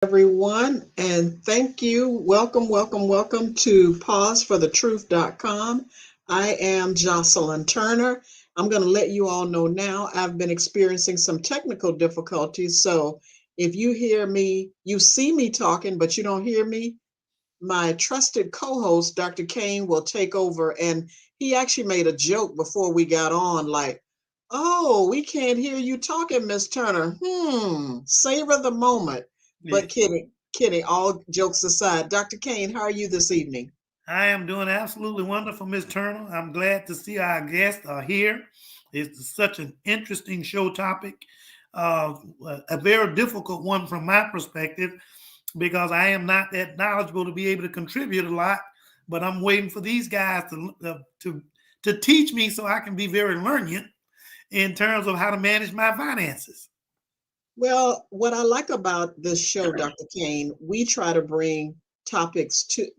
everyone, and thank you. Welcome to pauseforthetruth.com. I am Jocelyn Turner. I'm going to let you all know now I've been experiencing some technical difficulties. So if you hear me, you see me talking, but you don't hear me, my trusted co-host, Dr. Kane, will take over. And he actually made a joke before we got on, like, oh, we can't hear you talking, Miss Turner. Savor the moment. But Yes. kidding, all jokes aside. Dr. Kane, how are you this evening? I am doing absolutely wonderful, Miss Turner. I'm glad to see our guests are here. It's such an interesting show topic, uh, a very difficult one from my perspective, because I am not that knowledgeable to be able to contribute a lot. But I'm waiting for these guys to teach me so I can be very learned in terms of how to manage my finances. Well, what I like about this show, Dr. Kane, we try to bring topics to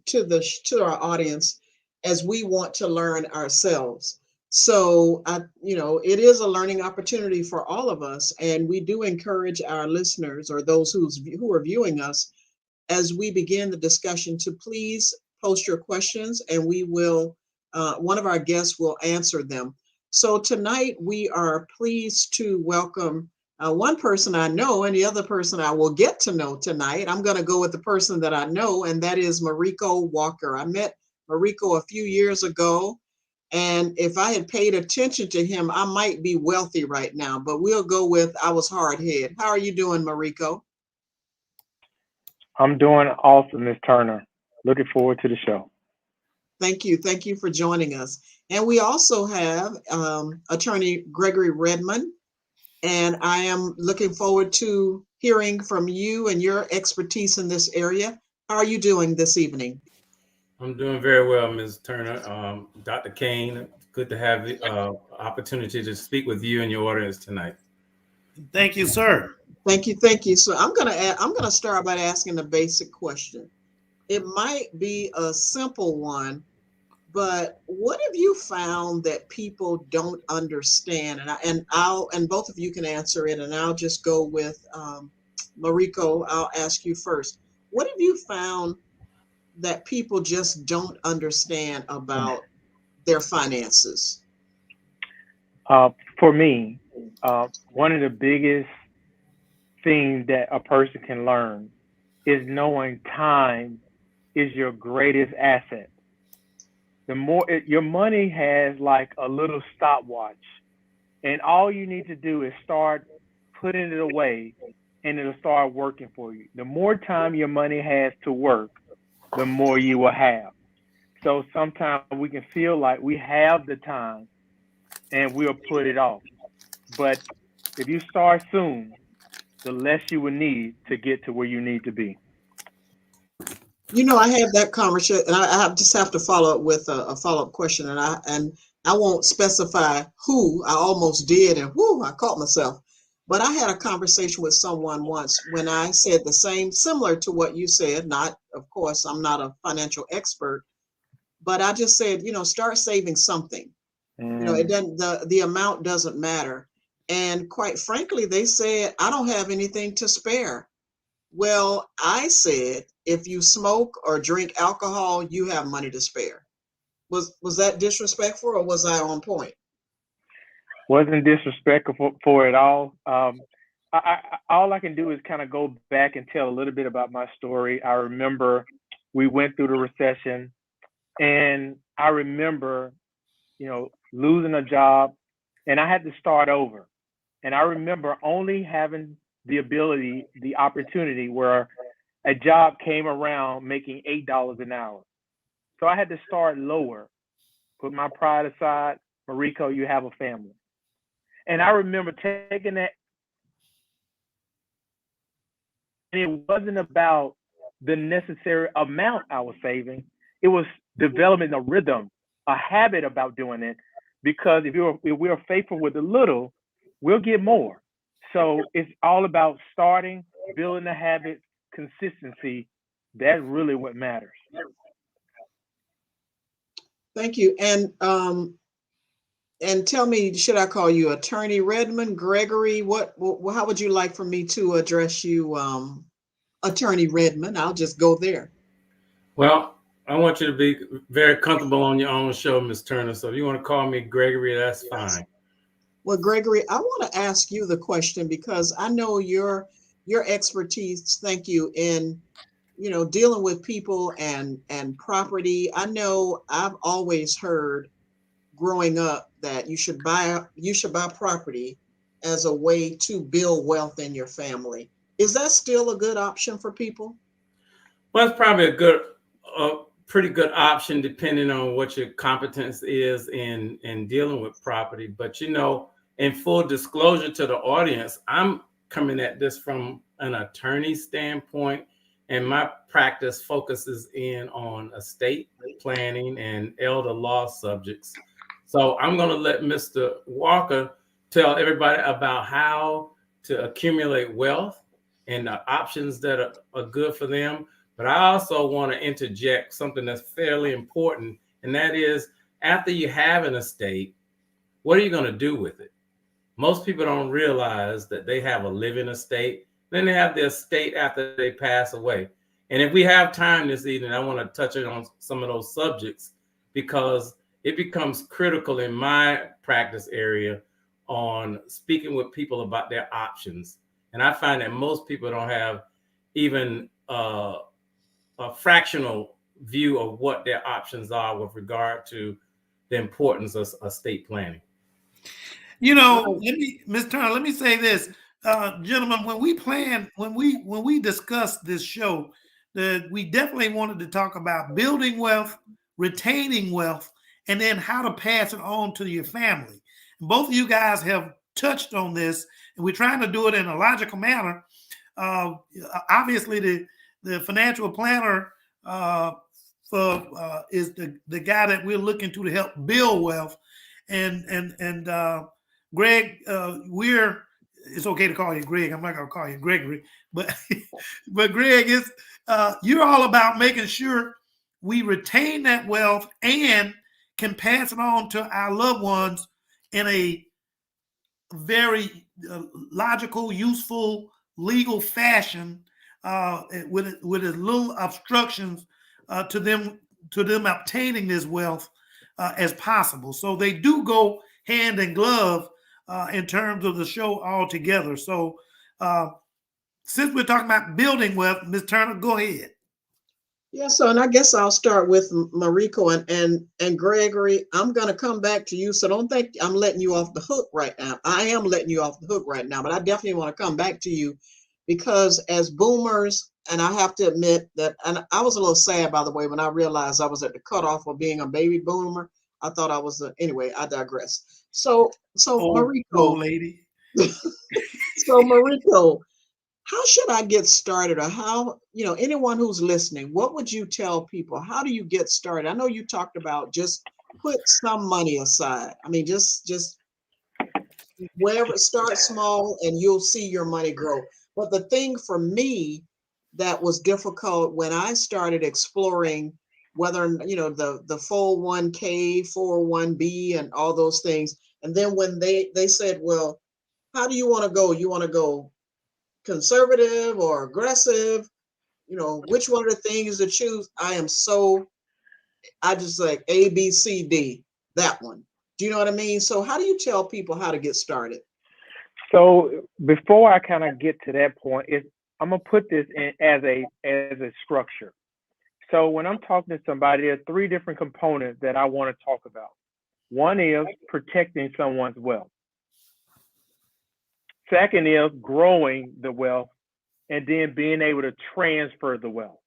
our audience as we want to learn ourselves. So, it is a learning opportunity for all of us, and we do encourage our listeners or those who are viewing us as we begin the discussion to please post your questions, and we will. One of our guests will answer them. So tonight we are pleased to welcome one person I know, and the other person I will get to know tonight. I'm going to go with the person that I know, and that is Mariko Walker. I met Mariko a few years ago, and if I had paid attention to him, I might be wealthy right now. But we'll go with I was hard hit. How are you doing, Mariko? I'm doing awesome, Miss Turner. Looking forward to the show. Thank you. Thank you for joining us. And we also have attorney Gregory Redmond, and I am looking forward to hearing from you and your expertise in this area. How are you doing this evening? I'm doing very well, Ms. Turner. Dr. Kane, good to have the opportunity to speak with you and your audience tonight. Thank you, sir. Thank you. Thank you. So I'm gonna start by asking a basic question. It might be a simple one, but what have you found that people don't understand? And both of you can answer it, and I'll just go with Mariko. I'll ask you first. What have you found that people just don't understand about their finances? Uh, for me, one of the biggest things that a person can learn is knowing time is your greatest asset. Your money has like a little stopwatch, and all you need to do is start putting it away, and it'll start working for you. The more time your money has to work, the more you will have. So sometimes we can feel like we have the time and we'll put it off. But if you start soon, the less you will need to get to where you need to be. I have that conversation, and just have to follow up with a follow up question, and I won't specify who. I almost did, and whoo, I caught myself. But I had a conversation with someone once when I said the same, similar to what you said. Not, of course, I'm not a financial expert, but I just said, start saving something. It Mm. doesn't, the amount doesn't matter. And quite frankly, they said, I don't have anything to spare. Well, I said, if you smoke or drink alcohol, you have money to spare. Was that disrespectful, or was I on point? Wasn't disrespectful for it all. All I can do is kind of go back and tell a little bit about my story. I remember we went through the recession, and I remember, losing a job, and I had to start over. And I remember only having the opportunity where a job came around making $8 an hour. So I had to start lower, put my pride aside. Mariko, you have a family. And I remember taking that, and it wasn't about the necessary amount I was saving. It was developing a rhythm, a habit about doing it. Because if we're faithful with a little, we'll get more. So it's all about starting, building a habit, consistency. That's really what matters. Thank you. And tell me, should I call you Attorney Redmond, Gregory? How would you like for me to address you? Attorney Redmond. I'll just go there. Well, I want you to be very comfortable on your own show, Ms. Turner. So if you want to call me Gregory, that's fine. Well, Gregory, I want to ask you the question because I know your expertise, thank you, in dealing with people and property. I know I've always heard growing up that you should buy property as a way to build wealth in your family. Is that still a good option for people? Well, it's probably a pretty good option depending on what your competence is in dealing with property. But in full disclosure to the audience, I'm coming at this from an attorney standpoint, and my practice focuses in on estate planning and elder law subjects. So I'm going to let Mr. Walker tell everybody about how to accumulate wealth and the options that are good for them. But I also want to interject something that's fairly important, and that is, after you have an estate, what are you going to do with it? Most people don't realize that they have a living estate. Then they have the estate after they pass away. And if we have time this evening, I want to touch on some of those subjects because it becomes critical in my practice area on speaking with people about their options. And I find that most people don't have even a fractional view of what their options are with regard to the importance of estate planning. Ms. Turner, let me say this, gentlemen. When we discussed this show, we definitely wanted to talk about building wealth, retaining wealth, and then how to pass it on to your family. And both of you guys have touched on this, and we're trying to do it in a logical manner. Obviously, the financial planner is the guy that we're looking to help build wealth, and Greg, it's okay to call you Greg. I'm not going to call you Gregory, but Greg, you're all about making sure we retain that wealth and can pass it on to our loved ones in a very logical, useful, legal fashion, with as little obstructions to them obtaining this wealth as possible. So they do go hand in glove in terms of the show altogether. So since we're talking about building wealth, Ms. Turner, go ahead. Yeah, so and I guess I'll start with Mariko and Gregory. I'm going to come back to you, so don't think I'm letting you off the hook right now. I am letting you off the hook right now, but I definitely want to come back to you because as boomers, and I have to admit that, and I was a little sad, by the way, when I realized I was at the cutoff of being a baby boomer. I thought I was anyway, I digress. So Mariko, old lady. So Mariko, how should I get started, or how, anyone who's listening, what would you tell people? How do you get started? I know you talked about just put some money aside. I mean, just wherever, start small and you'll see your money grow. But the thing for me that was difficult when I started exploring whether, the 401k, 401b and all those things. And then when they said, well, how do you want to go? You want to go conservative or aggressive, which one of the things to choose? I just like A, B, C, D, that one. Do you know what I mean? So how do you tell people how to get started? So before I kind of get to that point, I'm gonna put this in as a structure. So when I'm talking to somebody, there are three different components that I want to talk about. One is protecting someone's wealth. Second is growing the wealth, and then being able to transfer the wealth.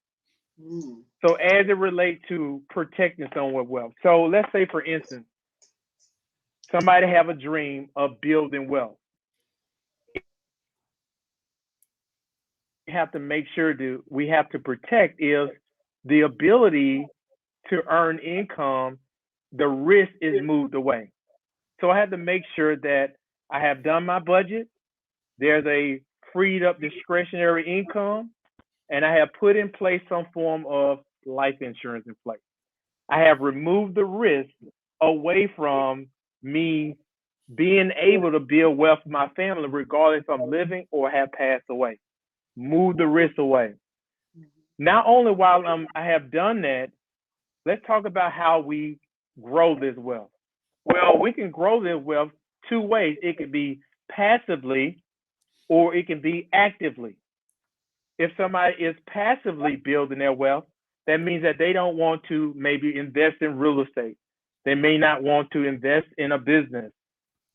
So as it relates to protecting someone's wealth. So let's say, for instance, somebody have a dream of building wealth. We have to make sure that we have to protect is the ability to earn income. The risk is moved away. So I have to make sure that I have done my budget. There's a freed up discretionary income, and I have put in place some form of life insurance in place. I have removed the risk away from me being able to build wealth for my family, regardless if I'm living or have passed away. Move the risk away. Not only while I have done that, let's talk about how we grow this wealth. Well, we can grow this wealth two ways. It could be passively or it can be actively. If somebody is passively building their wealth, that means that they don't want to maybe invest in real estate. They may not want to invest in a business,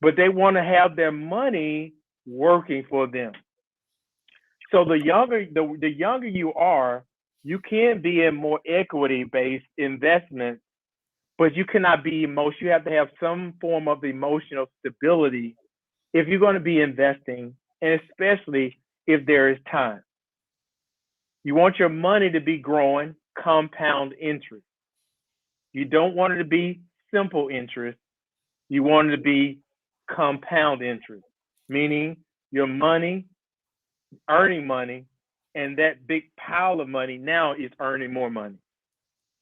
but they want to have their money working for them. So the younger you are, you can be in more equity-based investments, but you cannot be emotional. You have to have some form of emotional stability if you're going to be investing, and especially if there is time. You want your money to be growing compound interest. You don't want it to be simple interest. You want it to be compound interest, meaning your money, earning money, and that big pile of money now is earning more money.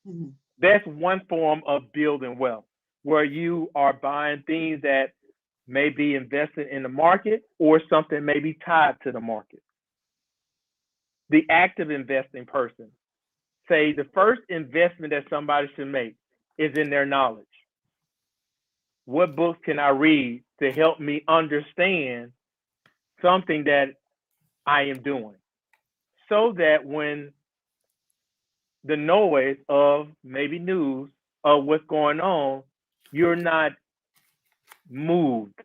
Mhm. That's one form of building wealth, where you are buying things that may be invested in the market or something may be tied to the market. The active investing person, say the first investment that somebody should make is in their knowledge. What books can I read to help me understand something that I am doing? So that when the noise of maybe news of what's going on, you're not moved.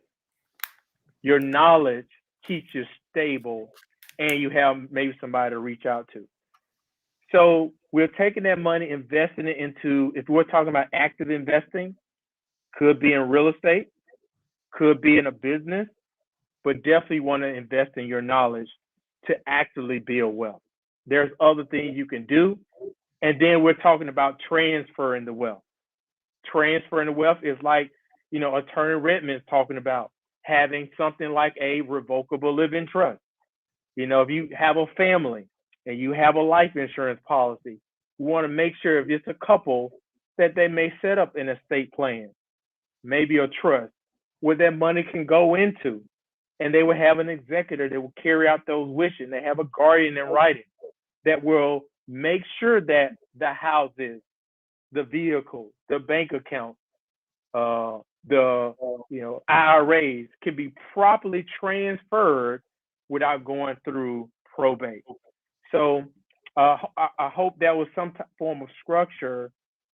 Your knowledge keeps you stable and you have maybe somebody to reach out to. So we're taking that money, investing it into, if we're talking about active investing, could be in real estate, could be in a business, but definitely want to invest in your knowledge to actively build wealth. There's other things you can do. And then we're talking about transferring the wealth. Transferring the wealth is like, Attorney Redmond's talking about having something like a revocable living trust. If you have a family and you have a life insurance policy, you want to make sure if it's a couple that they may set up an estate plan, maybe a trust where that money can go into, and they will have an executor that will carry out those wishes. They have a guardian in writing that will make sure that the houses, the vehicle, the bank account, the IRAs can be properly transferred without going through probate. So I hope that was some form of structure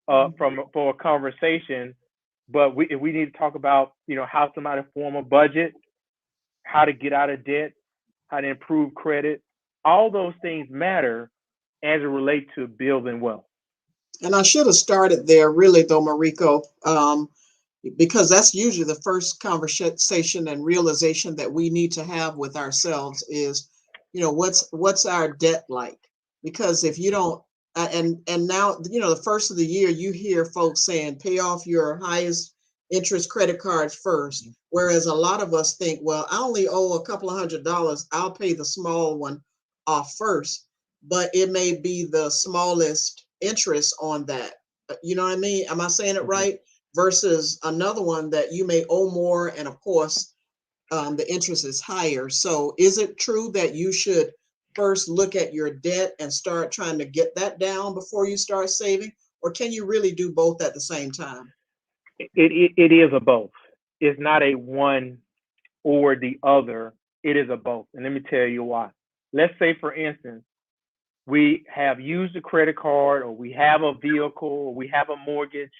for a conversation. But we need to talk about how somebody form a budget, how to get out of debt, how to improve credit. All those things matter as it relates to building wealth. And I should have started there, really, though, Mariko, because that's usually the first conversation and realization that we need to have with ourselves is, what's our debt like? Because if you don't, and now, the first of the year, you hear folks saying, pay off your highest interest credit cards first. Whereas a lot of us think, well, I only owe a couple of $100. I'll pay the small one off first, but it may be the smallest interest on that. You know what I mean? Am I saying it right? Versus another one that you may owe more, and of course, the interest is higher. So is it true that you should first look at your debt and start trying to get that down before you start saving? Or can you really do both at the same time? It is a both. It's not a one or the other. It is a both. And let me tell you why. Let's say, for instance, we have used a credit card, or we have a vehicle, or we have a mortgage,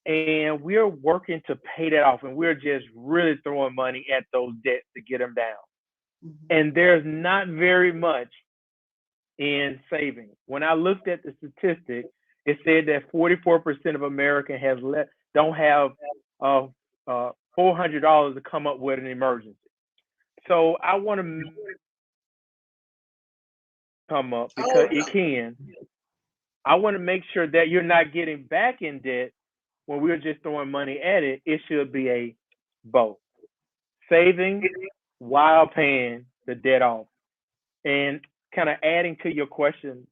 and we're working to pay that off, and we're just really throwing money at those debts to get them down. Mm-hmm. And there's not very much in savings. When I looked at the statistic, it said that 44% of Americans don't have $400 to come up with an emergency. So I want to come up because it can. I want to make sure that you're not getting back in debt when we're just throwing money at it. It should be a both. Saving while paying the debt off. And kind of adding to your question,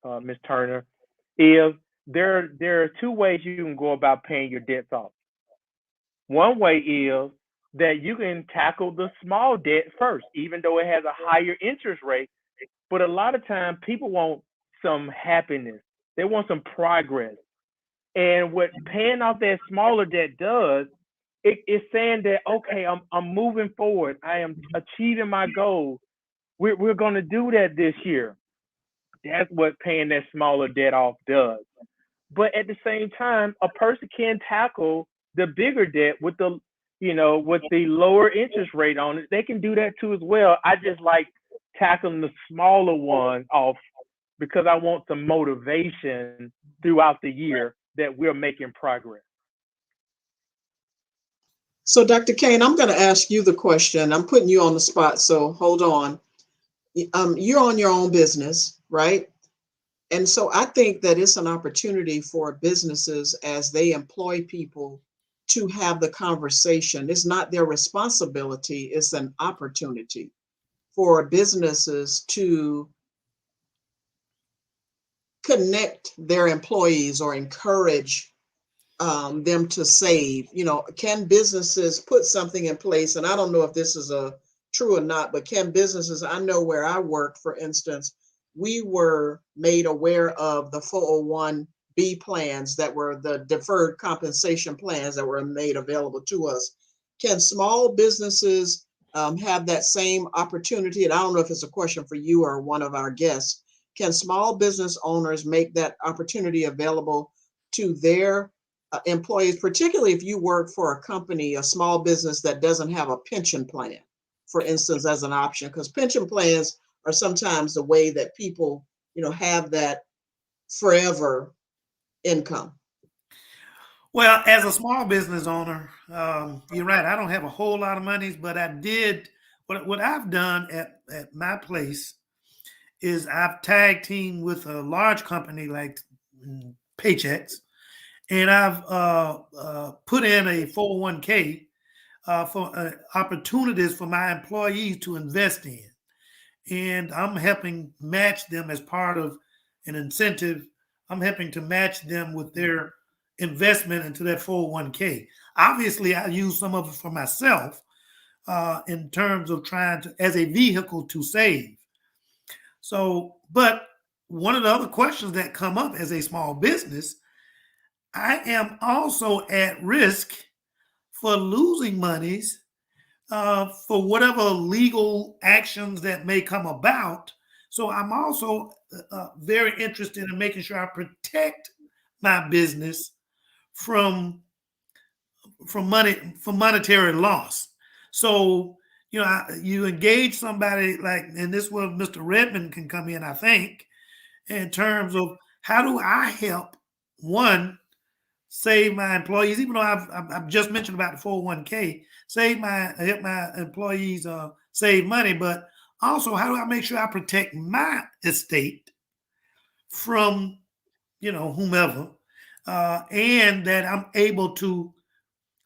Ms. Turner, is there are two ways you can go about paying your debts off. One way is that you can tackle the small debt first, even though it has a higher interest rate. But a lot of times people want some happiness. They want some progress. And what paying off that smaller debt does, it's saying that, okay, I'm moving forward. I am achieving my goal. We're going to do that this year. That's what paying that smaller debt off does. But at the same time, a person can tackle the bigger debt with the, with the lower interest rate on it. They can do that too as well. I just like tackling the smaller one off because I want some motivation throughout the year that we're making progress. So, Dr. Kane, I'm going to ask you the question. I'm putting you on the spot, so hold on. You're on your own business, right? And so I think that it's an opportunity for businesses as they employ people to have the conversation. It's not their responsibility, it's an opportunity for businesses to connect their employees or encourage them to save. Can businesses put something in place? And I don't know if this is true or not, but can businesses, I know where I work, for instance, we were made aware of the 401B plans that were the deferred compensation plans that were made available to us. Can small businesses have that same opportunity? And I don't know if it's a question for you or one of our guests. Can small business owners make that opportunity available to their employees, particularly if you work for a company, a small business that doesn't have a pension plan, for instance, as an option? Because pension plans are sometimes the way that people, have that forever income. Well, as a small business owner, you're right. I don't have a whole lot of monies, but I did what I've done at my place is I've tag teamed with a large company like Paychex, and I've put in a 401k for opportunities for my employees to invest in. And I'm helping match them as part of an incentive. I'm helping to match them with their investment into that 401k. Obviously, I use some of it for myself in terms of trying to, as a vehicle to save. So, but one of the other questions that come up as a small business, I am also at risk for losing monies for whatever legal actions that may come about. So I'm also very interested in making sure I protect my business from monetary loss. So, you engage somebody like, and this is where Mr. Redmond can come in, I think, in terms of how do I help, one, save my employees, even though I've just mentioned about the 401k, help my employees save money, but also how do I make sure I protect my estate from, whomever, and that I'm able to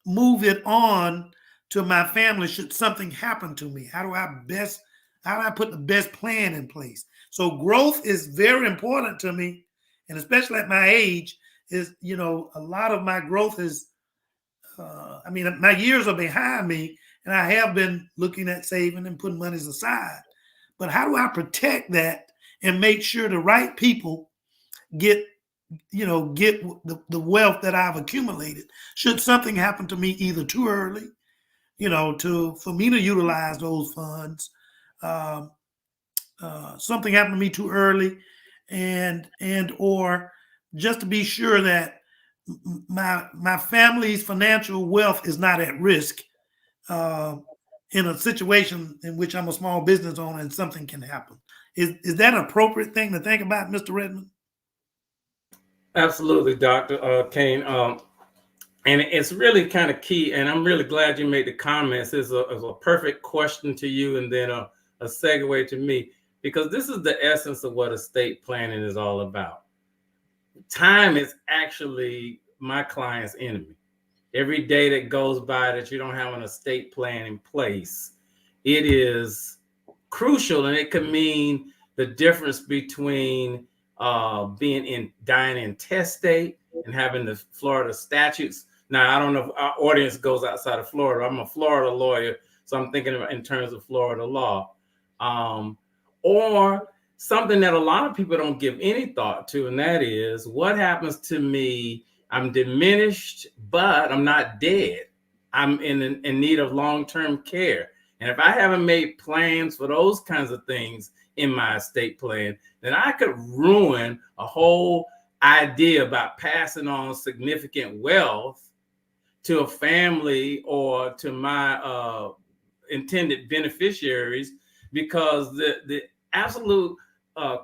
move it on to my family should something happen to me? How do I put the best plan in place? So growth is very important to me, and especially at my age, is, a lot of my growth is, my years are behind me, and I have been looking at saving and putting monies aside. But how do I protect that and make sure the right people get the wealth that I've accumulated should something happen to me either too early, for me to utilize those funds, something happened to me too early, or just to be sure that my family's financial wealth is not at risk in a situation in which I'm a small business owner and something can happen. Is that an appropriate thing to think about, Mr. Redmond? Absolutely, Dr. Kane. And it's really kind of key, and I'm really glad you made the comments. It's a perfect question to you, and then a segue to me, because this is the essence of what estate planning is all about. Time is actually my client's enemy. Every day that goes by that you don't have an estate plan in place, it is crucial, and it could mean the difference between dying intestate and having the Florida statutes. Now, I don't know if our audience goes outside of Florida. I'm a Florida lawyer, so I'm thinking in terms of Florida law. Or something that a lot of people don't give any thought to, and that is what happens to me. I'm diminished, but I'm not dead. I'm in need of long-term care. And if I haven't made plans for those kinds of things in my estate plan, then I could ruin a whole idea about passing on significant wealth to a family or to my intended beneficiaries, because the absolute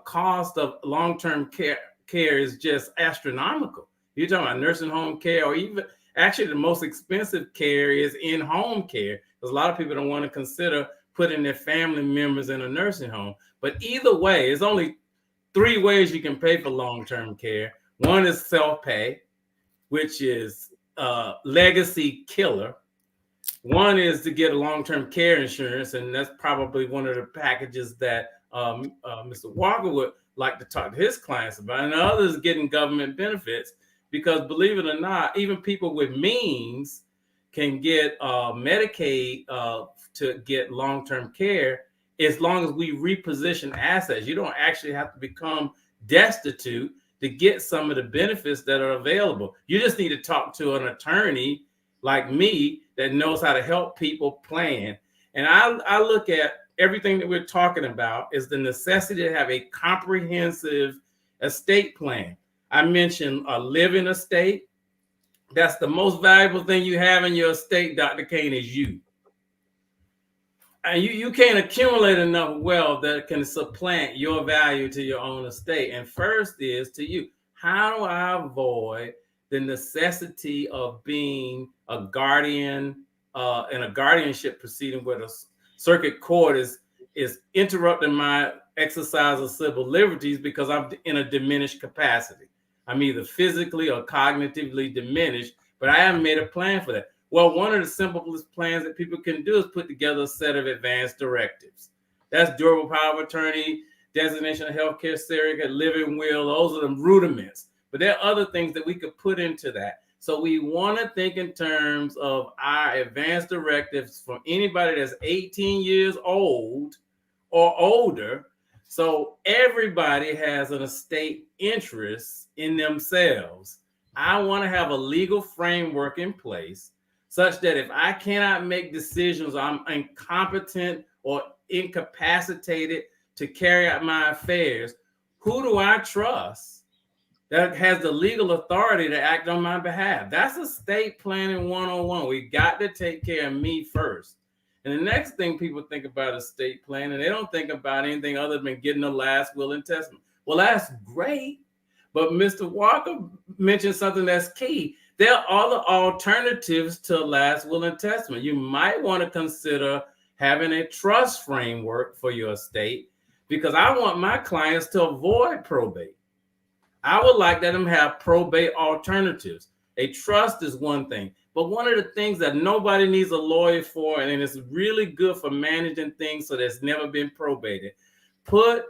cost of long-term care is just astronomical. You're talking about nursing home care, or even actually the most expensive care is in-home care, because a lot of people don't want to consider putting their family members in a nursing home. But either way, there's only 3 ways you can pay for long-term care. One is self-pay, which is legacy killer. One is to get a long-term care insurance, and that's probably one of the packages that Mr. Walker would like to talk to his clients about. And the other is getting government benefits, because believe it or not, even people with means can get Medicaid to get long-term care, as long as we reposition assets. You don't actually have to become destitute to get some of the benefits that are available. You just need to talk to an attorney like me that knows how to help people plan. And I look at everything that we're talking about is the necessity to have a comprehensive estate plan. I mentioned a living estate. That's the most valuable thing you have in your estate, Dr. Kane, is you. And you can't accumulate enough wealth that can supplant your value to your own estate. And first is to you. How do I avoid the necessity of being a guardian in a guardianship proceeding where the circuit court is interrupting my exercise of civil liberties because I'm in a diminished capacity? I'm either physically or cognitively diminished, but I haven't made a plan for that. Well, one of the simplest plans that people can do is put together a set of advance directives. That's durable power of attorney, designation of healthcare surrogate, living will. Those are the rudiments. But there are other things that we could put into that. So we want to think in terms of our advance directives for anybody that's 18 years old or older. So everybody has an estate interest in themselves. I want to have a legal framework in place such that if I cannot make decisions, I'm incompetent or incapacitated to carry out my affairs, who do I trust that has the legal authority to act on my behalf? That's estate planning 101. We got to take care of me first. And the next thing people think about estate planning, they don't think about anything other than getting a last will and testament. Well, that's great. But Mr. Walker mentioned something that's key. There are other alternatives to last will and testament. You might want to consider having a trust framework for your estate, because I want my clients to avoid probate. I would like them to have probate alternatives. A trust is one thing, but one of the things that nobody needs a lawyer for, and it's really good for managing things so that's never been probated, put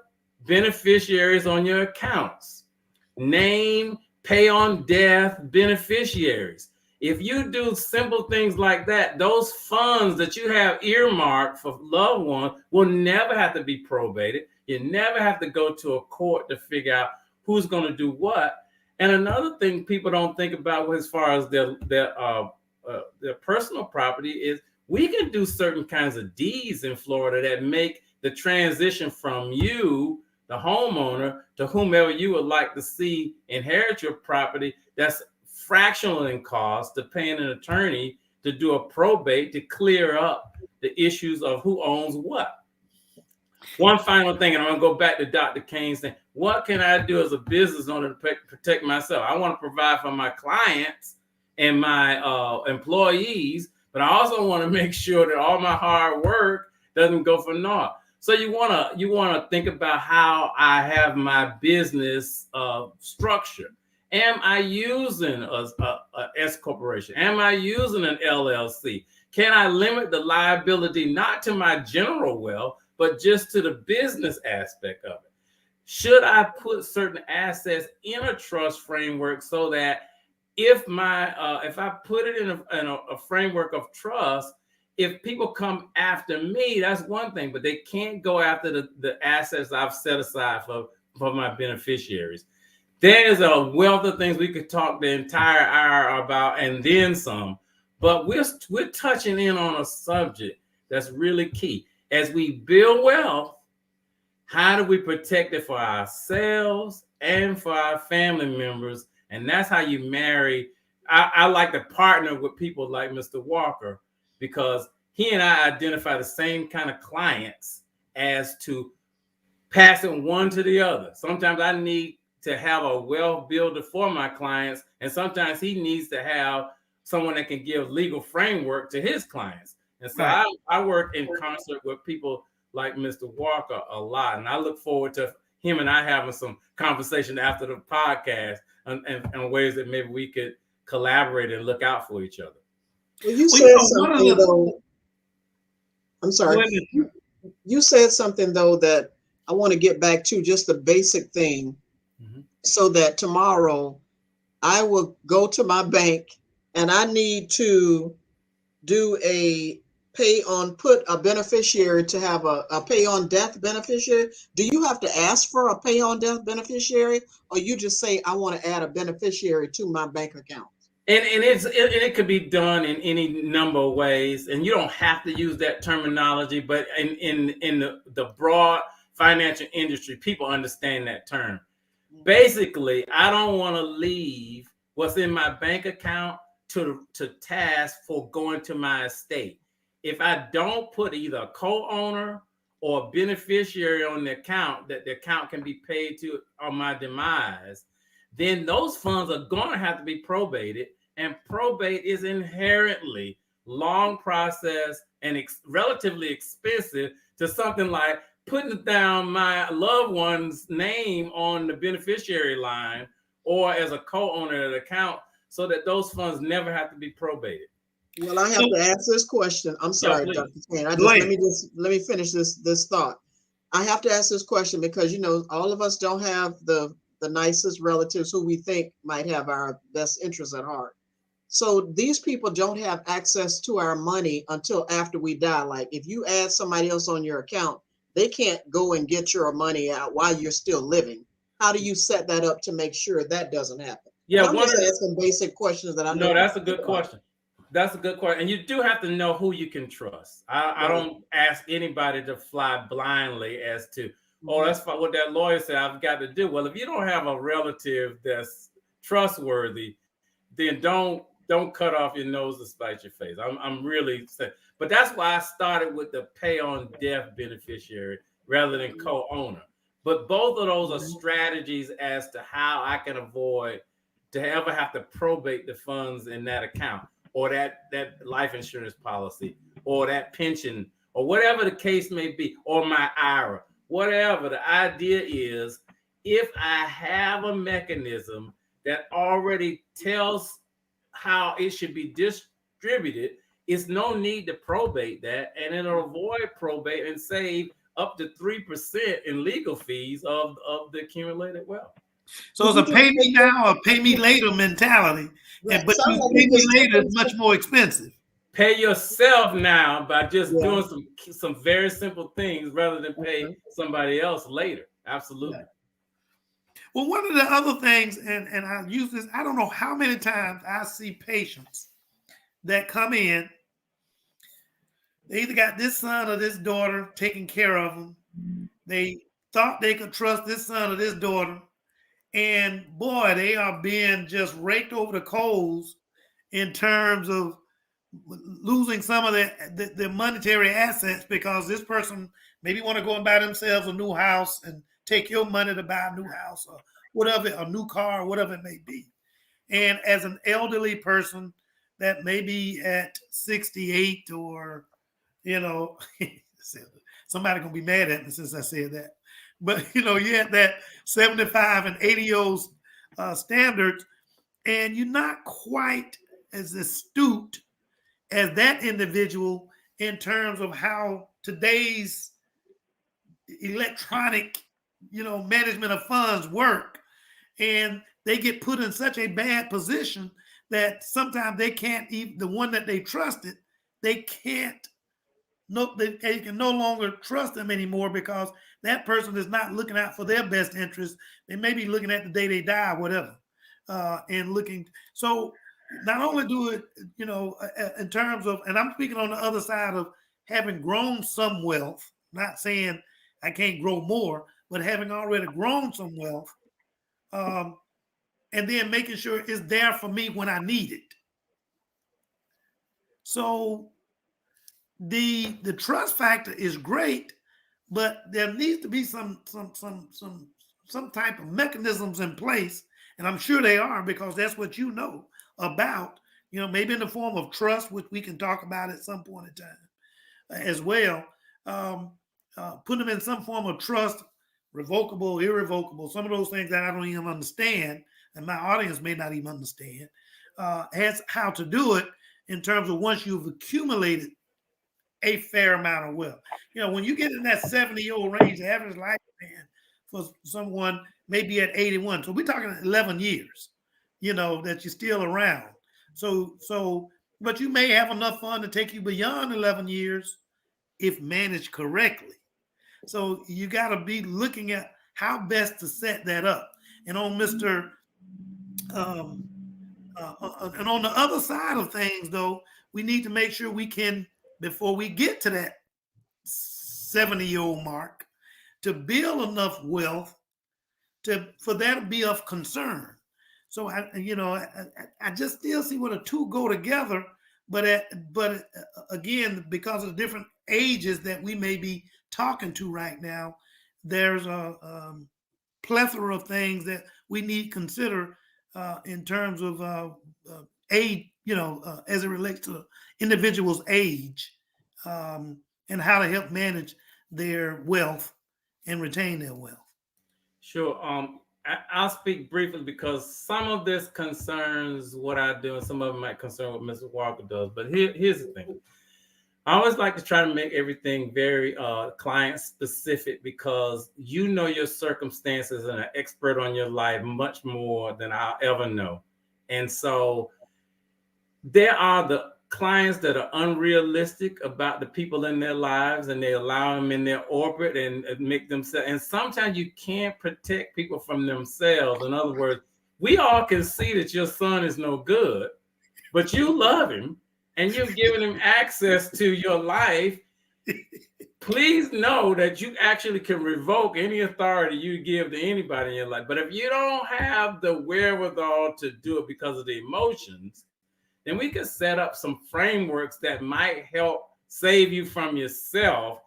beneficiaries on your accounts. Name pay on death beneficiaries. If you do simple things like that, those funds that you have earmarked for loved ones will never have to be probated. You never have to go to a court to figure out who's going to do what. And another thing people don't think about as far as their personal property is we can do certain kinds of deeds in Florida that make the transition from you, the homeowner, to whomever you would like to see inherit your property that's fractional in cost, to paying an attorney to do a probate to clear up the issues of who owns what. One final thing, and I'm going to go back to Dr. Kane's thing. What can I do as a business owner to protect myself? I want to provide for my clients and my employees, but I also want to make sure that all my hard work doesn't go for naught. So you want to think about how I have my business structure. Am I using a S corporation? Am I using an LLC? Can I limit the liability not to my general wealth, but just to the business aspect of it? Should I put certain assets in a trust framework so that if I put it in a framework of trust, if people come after me, that's one thing, but they can't go after the assets I've set aside for my beneficiaries. There's a wealth of things we could talk the entire hour about and then some, but we're touching in on a subject that's really key. As we build wealth, how do we protect it for ourselves and for our family members? And that's how you marry. I like to partner with people like Mr. Walker, because he and I identify the same kind of clients as to passing one to the other. Sometimes I need to have a wealth builder for my clients, and sometimes he needs to have someone that can give legal framework to his clients. And so Right. I work in concert with people like Mr. Walker a lot, and I look forward to him and I having some conversation after the podcast and ways that maybe we could collaborate and look out for each other. Well, you Well, said one of something the though. I'm sorry. women, You said something though that I want to get back to, just the basic thing, Mhm. so that tomorrow I will go to my bank and I need to do a put a beneficiary to have a pay on death beneficiary. Do you have to ask for a pay on death beneficiary, or you just say, I want to add a beneficiary to my bank account? And it could be done in any number of ways, and you don't have to use that terminology. But in the broad financial industry, people understand that term. Basically, I don't want to leave what's in my bank account to task for going to my estate. If I don't put either a co-owner or a beneficiary on the account that the account can be paid to on my demise, then those funds are going to have to be probated. And probate is inherently long process and relatively expensive to something like putting down my loved one's name on the beneficiary line or as a co-owner of the account, so that those funds never have to be probated. Well, I have to ask this question. I'm sorry, please. Dr. Kane. Go ahead. Let me finish this thought. I have to ask this question because, you know, all of us don't have the nicest relatives who we think might have our best interests at heart. So these people don't have access to our money until after we die. Like if you add somebody else on your account, they can't go and get your money out while you're still living. How do you set that up to make sure that doesn't happen? Yeah, I'm just asking basic questions that I know. No, that's a good question. That's a good question. And you do have to know who you can trust. I don't ask anybody to fly blindly as to, oh, that's what that lawyer said I've got to do. Well, if you don't have a relative that's trustworthy, then don't cut off your nose to spite your face. I'm really saying, but that's why I started with the pay on death beneficiary rather than co-owner. But both of those are strategies as to how I can avoid to ever have to probate the funds in that account or that life insurance policy or that pension or whatever the case may be, or my IRA, whatever. The idea is, if I have a mechanism that already tells how it should be distributed, it's no need to probate that, and it'll avoid probate and save up to 3% in legal fees of the accumulated wealth. So it's a pay me now or pay me later mentality. Right. But Sounds like pay you me just later took is much more expensive. Pay yourself now by just doing some very simple things rather than pay somebody else later. Absolutely. Yeah. Well, one of the other things, and I use this, I don't know how many times I see patients that come in, they either got this son or this daughter taking care of them. They thought they could trust this son or this daughter. And boy, they are being just raked over the coals in terms of losing some of their monetary assets because this person maybe want to go and buy themselves a new house and take your money to buy a new house or whatever, a new car, whatever it may be. And as an elderly person that may be at 68 or, you know, somebody gonna be mad at me since I said that. But, you know, you had that 75 and 80 year old standards, and you're not quite as astute as that individual in terms of how today's electronic, you know, management of funds work. And they get put in such a bad position that sometimes they can't even, the one that they trusted, they can't they can no longer trust them anymore because that person is not looking out for their best interest. They may be looking at the day they die, whatever, and looking. So not only do it, in terms of, and I'm speaking on the other side of having grown some wealth, not saying I can't grow more, but having already grown some wealth, and then making sure it's there for me when I need it. So the trust factor is great, but there needs to be some type of mechanisms in place, and I'm sure they are, because that's what you know about, maybe in the form of trust, which we can talk about at some point in time as well. Put them in some form of trust, revocable, irrevocable, some of those things that I don't even understand, and my audience may not even understand, has how to do it in terms of once you've accumulated a fair amount of wealth. When you get in that 70-year-old range, the average lifespan for someone may be at 81. So we're talking 11 years, that you're still around. So, but you may have enough fun to take you beyond 11 years if managed correctly. So you got to be looking at how best to set that up. And on and on the other side of things, though, we need to make sure we can, before we get to that 70-year-old mark, to build enough wealth for that to be of concern. So I just still see where the two go together, but again, because of the different ages that we may be talking to right now, there's a plethora of things that we need to consider in terms of age, as it relates to the individual's age, and how to help manage their wealth and retain their wealth. Sure. I'll speak briefly because some of this concerns what I do, and some of it might concern what Mr. Walker does. But here's the thing. I always like to try to make everything very client specific, because your circumstances and an expert on your life much more than I'll ever know. And so there are the clients that are unrealistic about the people in their lives, and they allow them in their orbit and make themselves. And sometimes you can't protect people from themselves. In other words, we all can see that your son is no good, but you love him and you've given him access to your life. Please know that you actually can revoke any authority you give to anybody in your life. But if you don't have the wherewithal to do it because of the emotions, then we could set up some frameworks that might help save you from yourself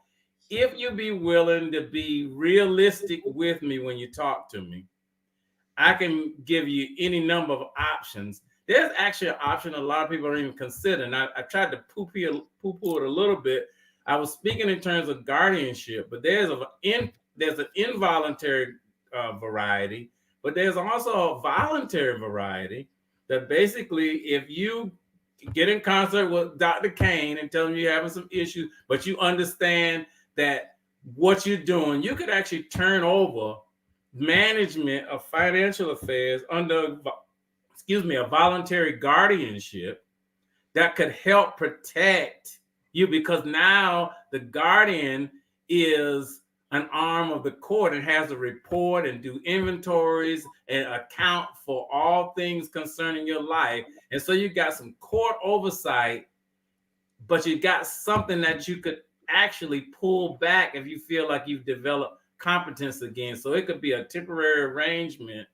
if you be willing to be realistic with me when you talk to me. I can give you any number of options. There's actually an option a lot of people don't even consider, and I tried to poo-poo it a little bit. I was speaking in terms of guardianship, but there's an involuntary variety, but there's also a voluntary variety. That basically, if you get in concert with Dr. Kane and tell him you're having some issues, but you understand that what you're doing, you could actually turn over management of financial affairs under, a voluntary guardianship that could help protect you, because now the guardian is an arm of the court and has to report and do inventories and account for all things concerning your life. And so you got some court oversight, but you got something that you could actually pull back if you feel like you've developed competence again. So it could be a temporary arrangement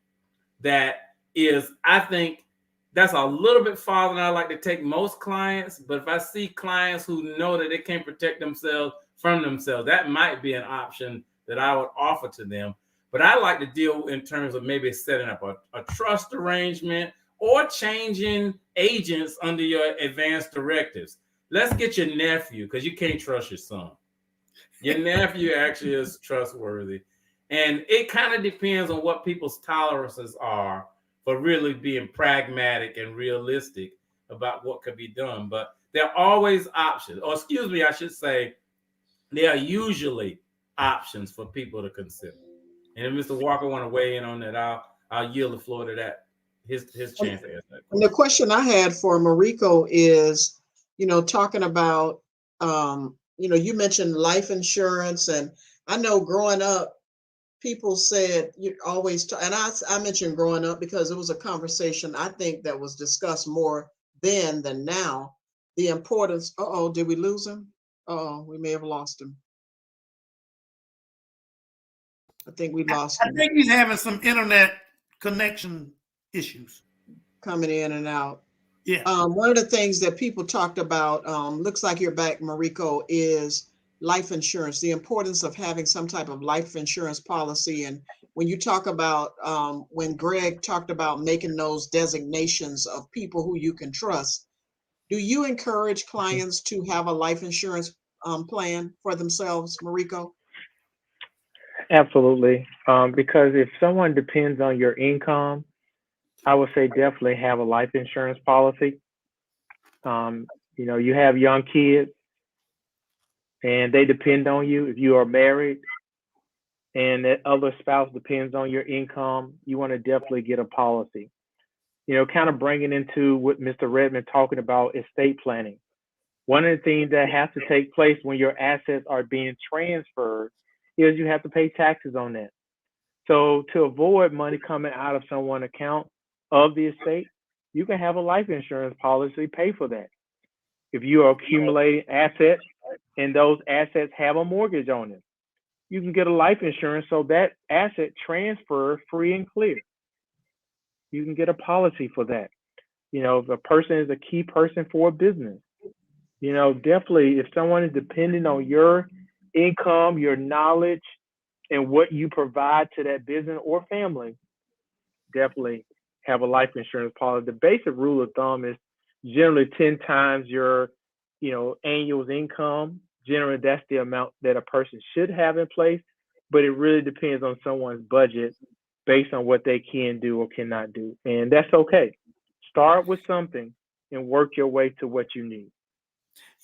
that is, I think that's a little bit farther than I like to take most clients. But if I see clients who know that they can't protect themselves from themselves, that might be an option that I would offer to them. But I like to deal in terms of maybe setting up a trust arrangement or changing agents under your advance directives. Let's get your nephew, because you can't trust your son. Your nephew actually is trustworthy. And it kind of depends on what people's tolerances are for really being pragmatic and realistic about what could be done. But there are always options, or excuse me, I should say, there are usually options for people to consider. And if Mr. Walker want to weigh in on that, I'll yield the floor to that. His chance to answer that. And the question I had for Mariko is, talking about you mentioned life insurance, and I know growing up, people said you always, and I mentioned growing up because it was a conversation I think that was discussed more then than now. The importance. Uh-oh, did we lose him? Oh, we may have lost him. I think we lost I him think he's having some internet connection issues. coming in and out. Yeah. One of the things that people talked about, looks like you're back, Mariko, is life insurance, the importance of having some type of life insurance policy. And when you talk about, when Greg talked about making those designations of people who you can trust, do you encourage clients to have a life insurance plan for themselves, Mariko? Absolutely. Because if someone depends on your income, I would say definitely have a life insurance policy. You have young kids and they depend on you. If you are married and that other spouse depends on your income, you want to definitely get a policy. Kind of bringing into what Mr. Redmond talking about estate planning. One of the things that has to take place when your assets are being transferred is you have to pay taxes on that. So to avoid money coming out of someone's account of the estate, you can have a life insurance policy pay for that. If you are accumulating assets and those assets have a mortgage on them, you can get a life insurance so that asset transfer free and clear. You can get a policy for that. If a person is a key person for a business, definitely if someone is depending on your income, your knowledge, and what you provide to that business or family, definitely have a life insurance policy. The basic rule of thumb is generally 10 times your, annual income. Generally, that's the amount that a person should have in place, but it really depends on someone's budget based on what they can do or cannot do. And that's okay. Start with something and work your way to what you need.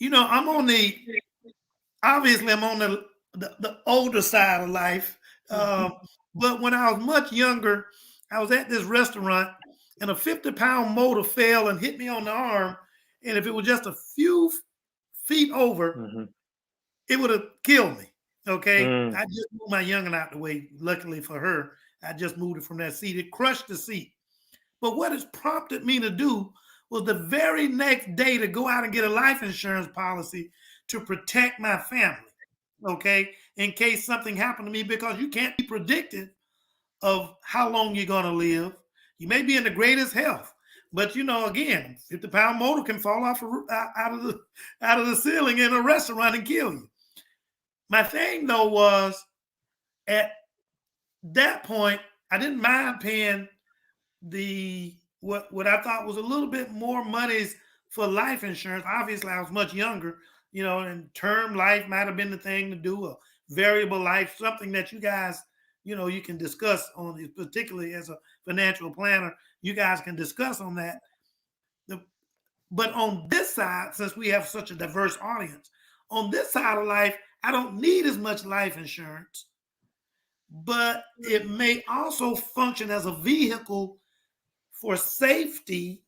I'm on obviously I'm on the older side of life. But when I was much younger, I was at this restaurant and a 50-pound motor fell and hit me on the arm. And if it was just a few feet over, it would have killed me. Okay. I just moved my youngin out the way. Luckily for her, I just moved it from that seat. It crushed the seat. But what it's prompted me to do was the very next day to go out and get a life insurance policy to protect my family. Okay. In case something happened to me, because you can't be predictive of how long you're going to live. You may be in the greatest health, but again, 50-pound motor can fall off out of the ceiling in a restaurant and kill you. My thing though was at that point, I didn't mind paying what I thought was a little bit more monies for life insurance. Obviously, I was much younger, and term life might have been the thing to do, a variable life, something that you guys, you can discuss on it, particularly as a financial planner, you guys can discuss on that. But on this side, since we have such a diverse audience, on this side of life, I don't need as much life insurance, but it may also function as a vehicle for safety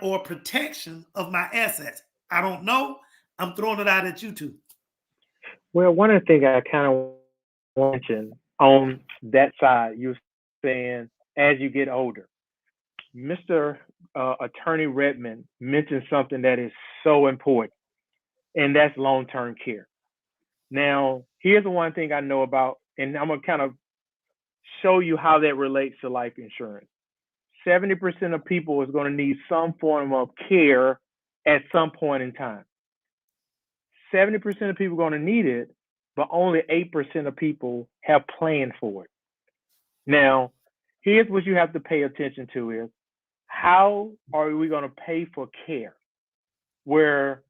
or protection of my assets. I don't know. I'm throwing it out at you two. Well, one of the things I kind of mentioned on that side, you were saying as you get older, Mr. Attorney Redmond mentioned something that is so important, and that's long-term care. Now, here's the one thing I know about, and I'm going to kind of show you how that relates to life insurance. 70% of people is going to need some form of care at some point in time. 70% of people are going to need it, but only 8% of people have planned for it. Now, here's what you have to pay attention to is, how are we going to pay for care? Where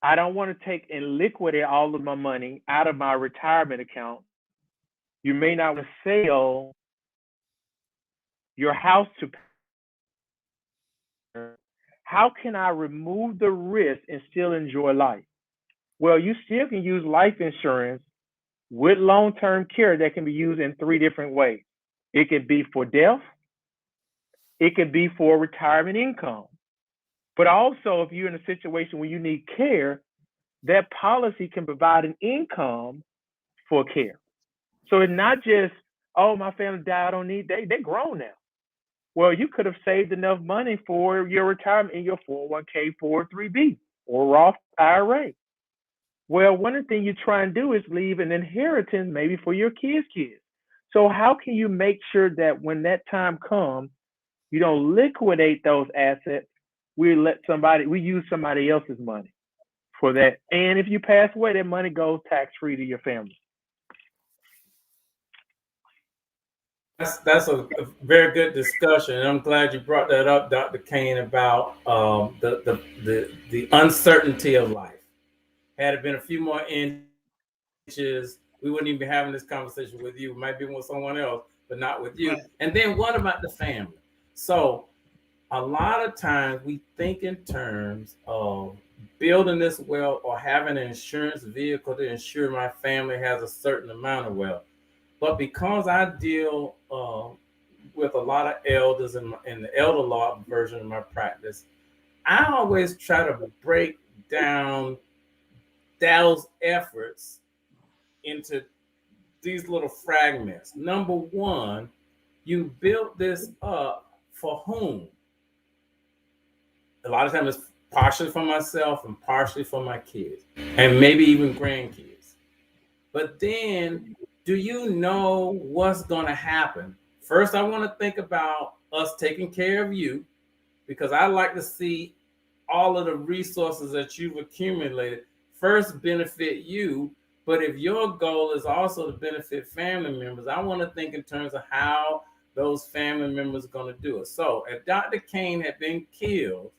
I don't want to take and liquidate all of my money out of my retirement account. You may not want to sell your house to pay. How can I remove the risk and still enjoy life? Well, you still can use life insurance with long-term care that can be used in 3 different ways. It could be for death. It could be for retirement income. But also, if you're in a situation where you need care, that policy can provide an income for care. So it's not just, oh, my family died, I don't need, they're grown now. Well, you could have saved enough money for your retirement in your 401k, 403b, or Roth IRA. Well, one of the things you try and do is leave an inheritance maybe for your kids' kids. So how can you make sure that when that time comes, you don't liquidate those assets? We use somebody else's money for that. And if you pass away, that money goes tax-free to your family. That's a very good discussion, and I'm glad you brought that up, Dr. Kane, about the uncertainty of life. Had it been a few more inches, we wouldn't even be having this conversation with you. We might be with someone else, but not with you. Right. And then what about the family? So a lot of times we think in terms of building this wealth or having an insurance vehicle to ensure my family has a certain amount of wealth. But because I deal with a lot of elders in the elder law version of my practice, I always try to break down those efforts into these little fragments. Number one, you built this up for whom? A lot of times it's partially for myself and partially for my kids, and maybe even grandkids. But then, do you know what's going to happen? First, I want to think about us taking care of you, because I like to see all of the resources that you've accumulated first benefit you. But if your goal is also to benefit family members, I want to think in terms of how those family members are going to do it. So if Dr. Kane had been killed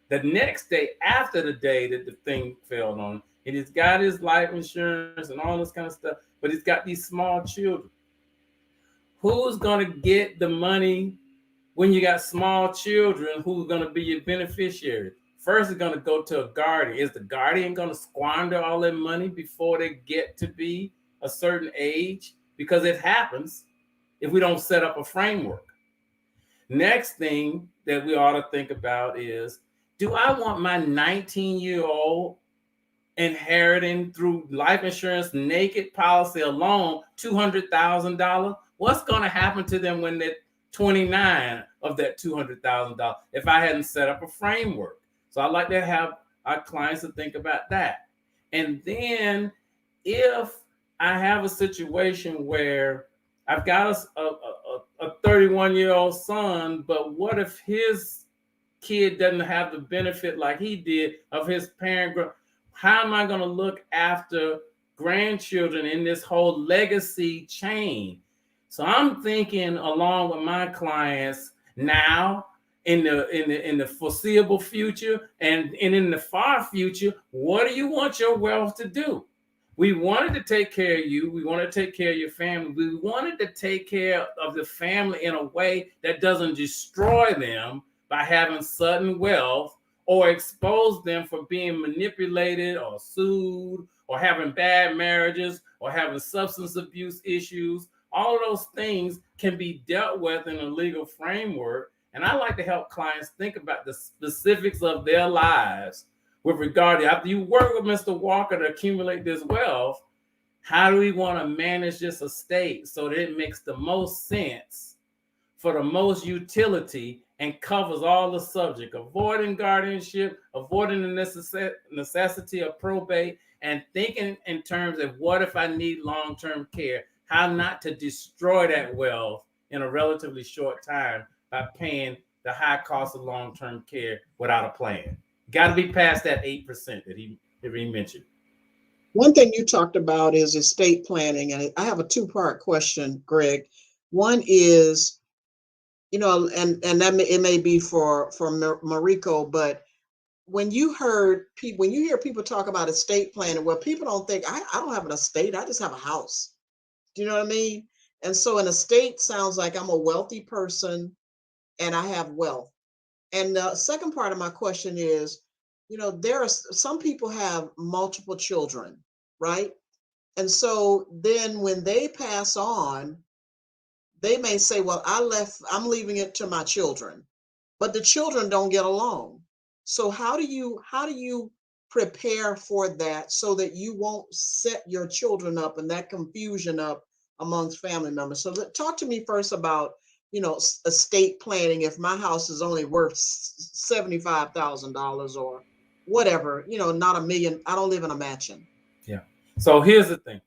the next day after the day that the thing fell on, and he's got his life insurance and all this kind of stuff, but he's got these small children. Who's going to get the money when you got small children? Who's going to be your beneficiary? First, it's going to go to a guardian. Is the guardian going to squander all their money before they get to be a certain age? Because it happens if we don't set up a framework. Next thing that we ought to think about is, do I want my 19-year-old inheriting through life insurance naked policy alone $200,000? What's going to happen to them when they're 29 of that $200,000 if I hadn't set up a framework? So I like to have our clients to think about that. And then if I have a situation where I've got a 31-year-old son, but what if his kid doesn't have the benefit like he did of his parent? How am I going to look after grandchildren in this whole legacy chain? So I'm thinking along with my clients now, in the foreseeable future, and in the far future, what do you want your wealth to do? We wanted to take care of you. We want to take care of your family. We wanted to take care of the family in a way that doesn't destroy them by having sudden wealth or expose them for being manipulated or sued or having bad marriages or having substance abuse issues. All of those things can be dealt with in a legal framework. And I like to help clients think about the specifics of their lives with regard to, after you work with Mr. Walker to accumulate this wealth, how do we want to manage this estate so that it makes the most sense for the most utility and covers all the subject, avoiding guardianship, avoiding the necessity of probate, and thinking in terms of what if I need long-term care, how not to destroy that wealth in a relatively short time by paying the high cost of long-term care without a plan. Got to be past that 8% that he mentioned. One thing you talked about is estate planning, and I have a two-part question, Greg. One is, and that it may be for Mariko, but when you hear people talk about estate planning, well, people don't think I don't have an estate, I just have a house. Do you know what I mean? And so an estate sounds like I'm a wealthy person and I have wealth. And the second part of my question is, there are some people have multiple children, right? And so then when they pass on, they may say, well, I'm leaving it to my children, but the children don't get along. So how do you prepare for that so that you won't set your children up and that confusion up amongst family members? So talk to me first about, estate planning. If my house is only worth $75,000 or whatever, not $1 million. I don't live in a mansion. Yeah. So here's the thing.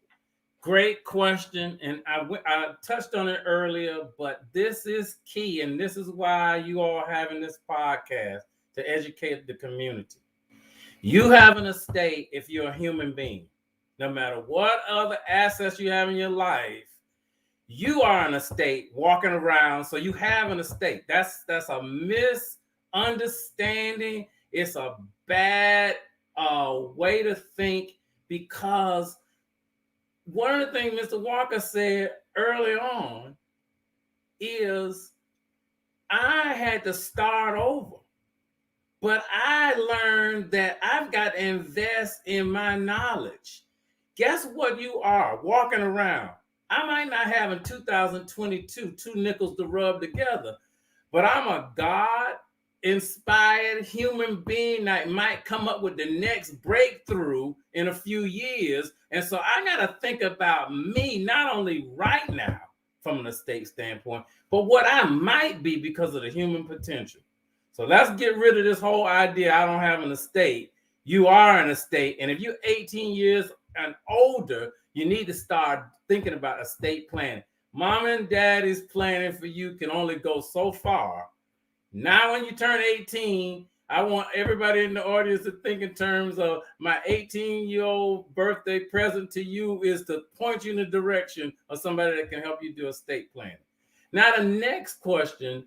Great question. And I touched on it earlier, but this is key. And this is why you all having this podcast, to educate the community. You have an estate if you're a human being. No matter what other assets you have in your life, you are an estate walking around. So you have an estate. That's a misunderstanding. It's a bad way to think, because one of the things Mr. Walker said early on is I had to start over. But I learned that I've got to invest in my knowledge. Guess what you are walking around? I might not have in 2022 two nickels to rub together, but I'm a God-inspired human being that might come up with the next breakthrough in a few years. And so I got to think about me, not only right now from an estate standpoint, but what I might be because of the human potential. So let's get rid of this whole idea I don't have an estate. You are an estate. And if you're 18 years and older, you need to start thinking about estate planning. Mom and daddy's planning for you can only go so far. Now, when you turn 18, I want everybody in the audience to think in terms of my 18-year-old birthday present to you is to point you in the direction of somebody that can help you do estate planning. Now, the next question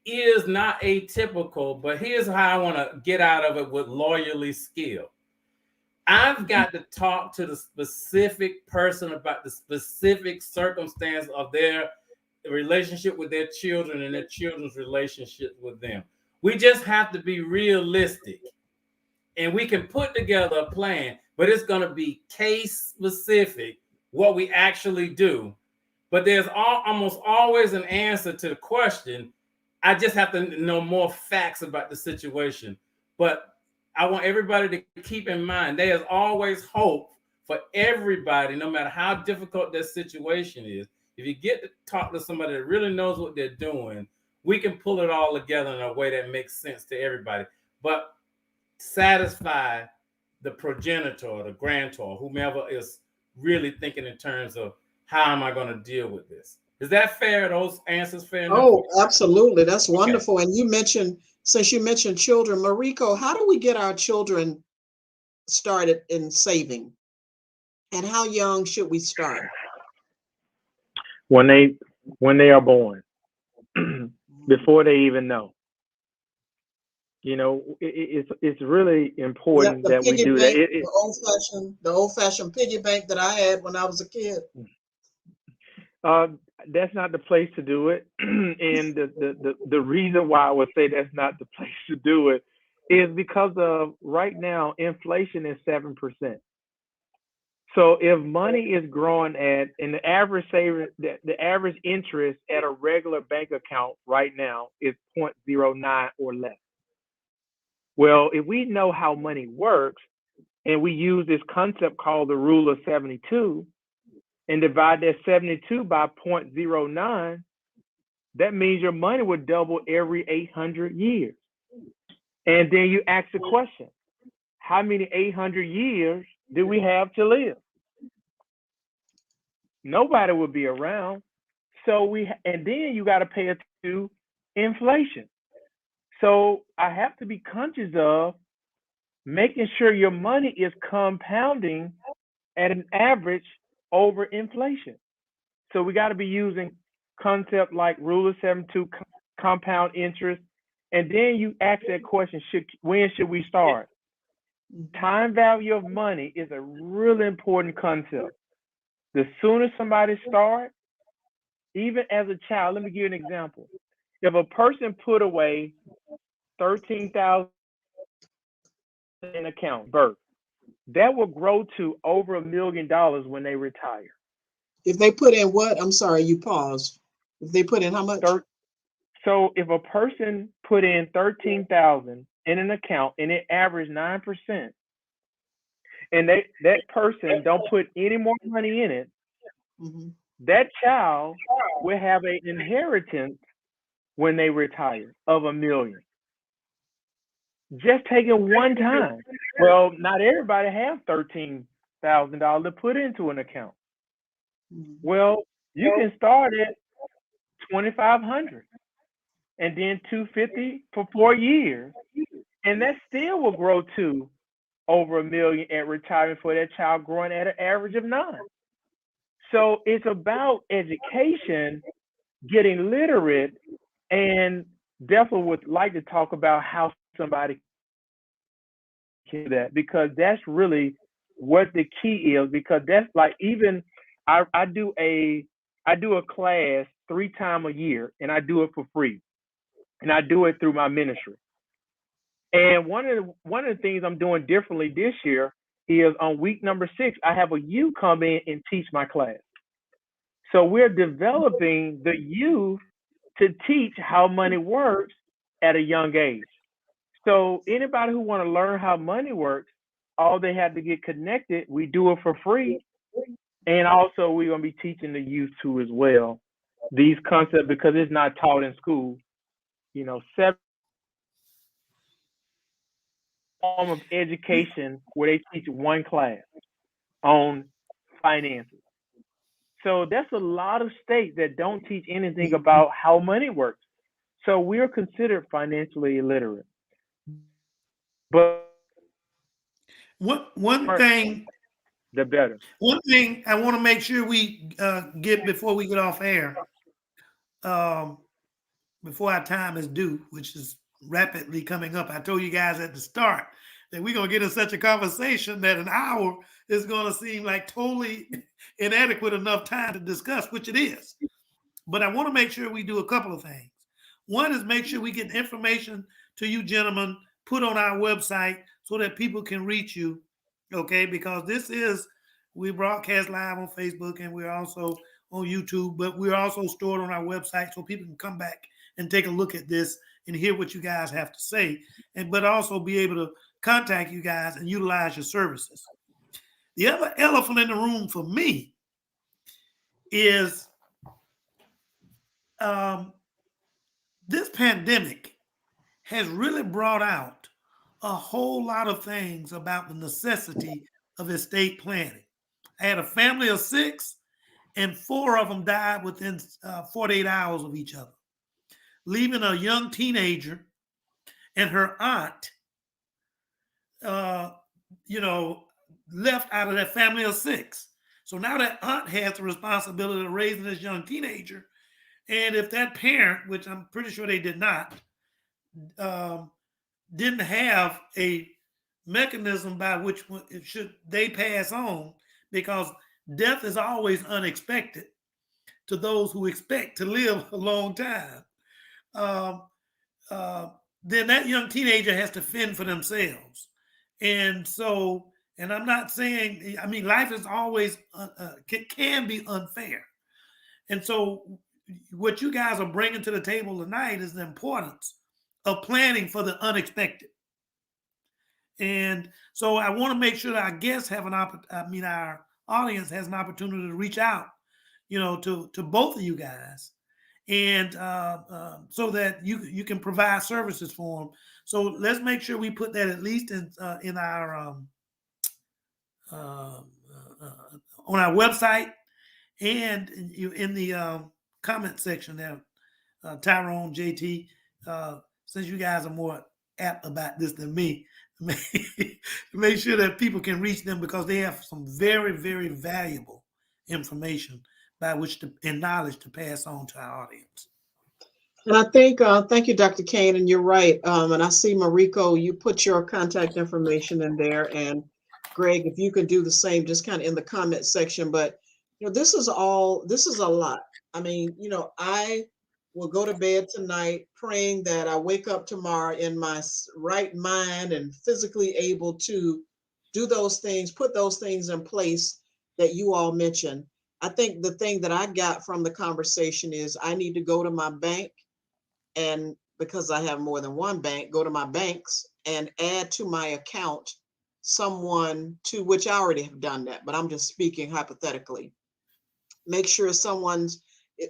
is not atypical, but here's how I want to get out of it with lawyerly skill. I've got to talk to the specific person about the specific circumstance of their relationship with their children and their children's relationship with them. We just have to be realistic, and we can put together a plan, but it's going to be case specific what we actually do. But there's almost always an answer to the question. I just have to know more facts about the situation. But I want everybody to keep in mind, there's always hope for everybody, no matter how difficult their situation is. If you get to talk to somebody that really knows what they're doing, we can pull it all together in a way that makes sense to everybody. But satisfy the progenitor or the grantor, whomever is really thinking in terms of how am I going to deal with this? Is that fair? Those answers fair enough? Oh, absolutely. That's wonderful. Okay. And since you mentioned children, Mariko, how do we get our children started in saving? And how young should we start? When they are born, before they even know. It's really important that we do that. The old-fashioned piggy bank that I had when I was a kid. That's not the place to do it. And the reason why I would say that's not the place to do it is because of right now, inflation is 7%. So if money is growing and the average interest at a regular bank account right now is 0.09 or less. Well, if we know how money works and we use this concept called the rule of 72, and divide that 72 by 0.09, that means your money would double every 800 years. And then you ask the question, how many 800 years do we have to live? Nobody will be around. And then you got to pay attention to inflation. So I have to be conscious of making sure your money is compounding at an average over inflation. So we got to be using concept like rule of 72, compound interest. And then you ask that question, when should we start? Time value of money is a really important concept. The sooner somebody starts, even as a child, let me give you an example. If a person put away $13,000 in account, birth, that will grow to over $1 million when they retire. If they put in what? I'm sorry, you paused. If they put in how much? So if a person put in $13,000 in an account and it averaged 9%, and that person don't put any more money in it, Mhm. that child will have an inheritance when they retire of $1 million. Just taking one time. Well, not everybody have $13,000 to put into an account. Mhm. Well, you can start at 2,500 and then 250 for 4 years, and that still will grow to over $1 million at retirement for that child, growing at an average of 9. So it's about education, getting literate, and definitely would like to talk about how somebody can do that, because that's really what the key is. Because that's like, even I do a class 3 times a year, and I do it for free, and I do it through my ministry. And one of the things I'm doing differently this year is on week number 6, I have a youth come in and teach my class. So we're developing the youth to teach how money works at a young age. So anybody who want to learn how money works, all they have to get connected. We do it for free. And also we're going to be teaching the youth too as well, these concepts, because it's not taught in school. 7 form of education where they teach one class on finances. So that's a lot of states that don't teach anything about how money works. So we're considered financially illiterate. But One thing the better. One thing I want to make sure we get before we get off air, before our time is due, which is rapidly coming up. I told you guys at the start that we're going to get in such a conversation that an hour is going to seem like totally inadequate enough time to discuss, which it is. But I want to make sure we do a couple of things. One is make sure we get information to you gentlemen put on our website so that people can reach you, okay? Because we broadcast live on Facebook, and we're also on YouTube, but we're also stored on our website so people can come back and take a look at this and hear what you guys have to say, but also be able to contact you guys and utilize your services. The other elephant in the room for me is this pandemic has really brought out a whole lot of things about the necessity of estate planning. I had a family of 6, and 4 of them died within 48 hours of each other, leaving a young teenager and her aunt, left out of that family of 6. So now that aunt has the responsibility of raising this young teenager. And if that parent, which I'm pretty sure they did not, didn't have a mechanism by which should they pass on, because death is always unexpected to those who expect to live a long time, then that young teenager has to fend for themselves. And so, and I'm not saying, life is always, can be unfair. And so what you guys are bringing to the table tonight is the importance of planning for the unexpected. And so I want to make sure that our guests have our audience has an opportunity to reach out, to both of you guys, and so that you can provide services for them. So let's make sure we put that at least in our on our website and in the comment section there, Tyrone, JT, since you guys are more apt about this than me, make sure that people can reach them, because they have some very, very valuable information by which and knowledge to pass on to our audience. And I think, thank you, Dr. Kane, and you're right. And I see Mariko, you put your contact information in there, and Greg, if you could do the same, just kind of in the comment section. But this is a lot. I will go to bed tonight praying that I wake up tomorrow in my right mind and physically able to do those things, put those things in place that you all mentioned. I think the thing that I got from the conversation is I need to go to my bank, and because I have more than one bank, go to my banks and add to my account someone to, which I already have done that, but I'm just speaking hypothetically. Make sure someone's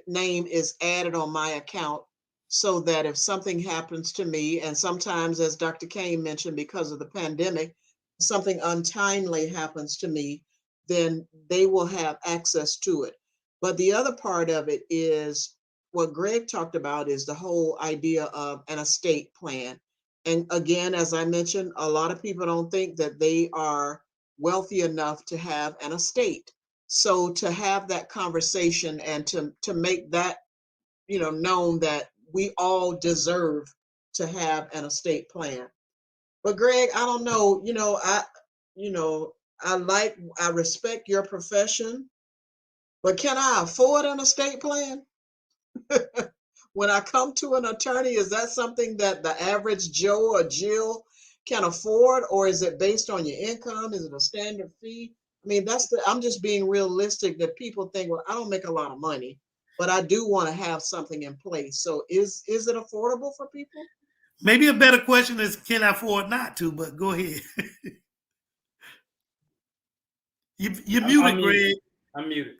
name is added on my account so that if something happens to me, and sometimes, as Dr. Kane mentioned, because of the pandemic, something untimely happens to me, then they will have access to it. But the other part of it is what Greg talked about, is the whole idea of an estate plan. And again, as I mentioned, a lot of people don't think that they are wealthy enough to have an estate. So to have that conversation and to make that, known that we all deserve to have an estate plan. But Greg, I don't know, I respect your profession, but can I afford an estate plan? When I come to an attorney, is that something that the average Joe or Jill can afford, or is it based on your income? Is it a standard fee? I mean, I'm just being realistic, that people think, well, I don't make a lot of money, but I do want to have something in place. So is it affordable for people? Maybe a better question is, can I afford not to? But go ahead. You're muted, Greg. I'm muted.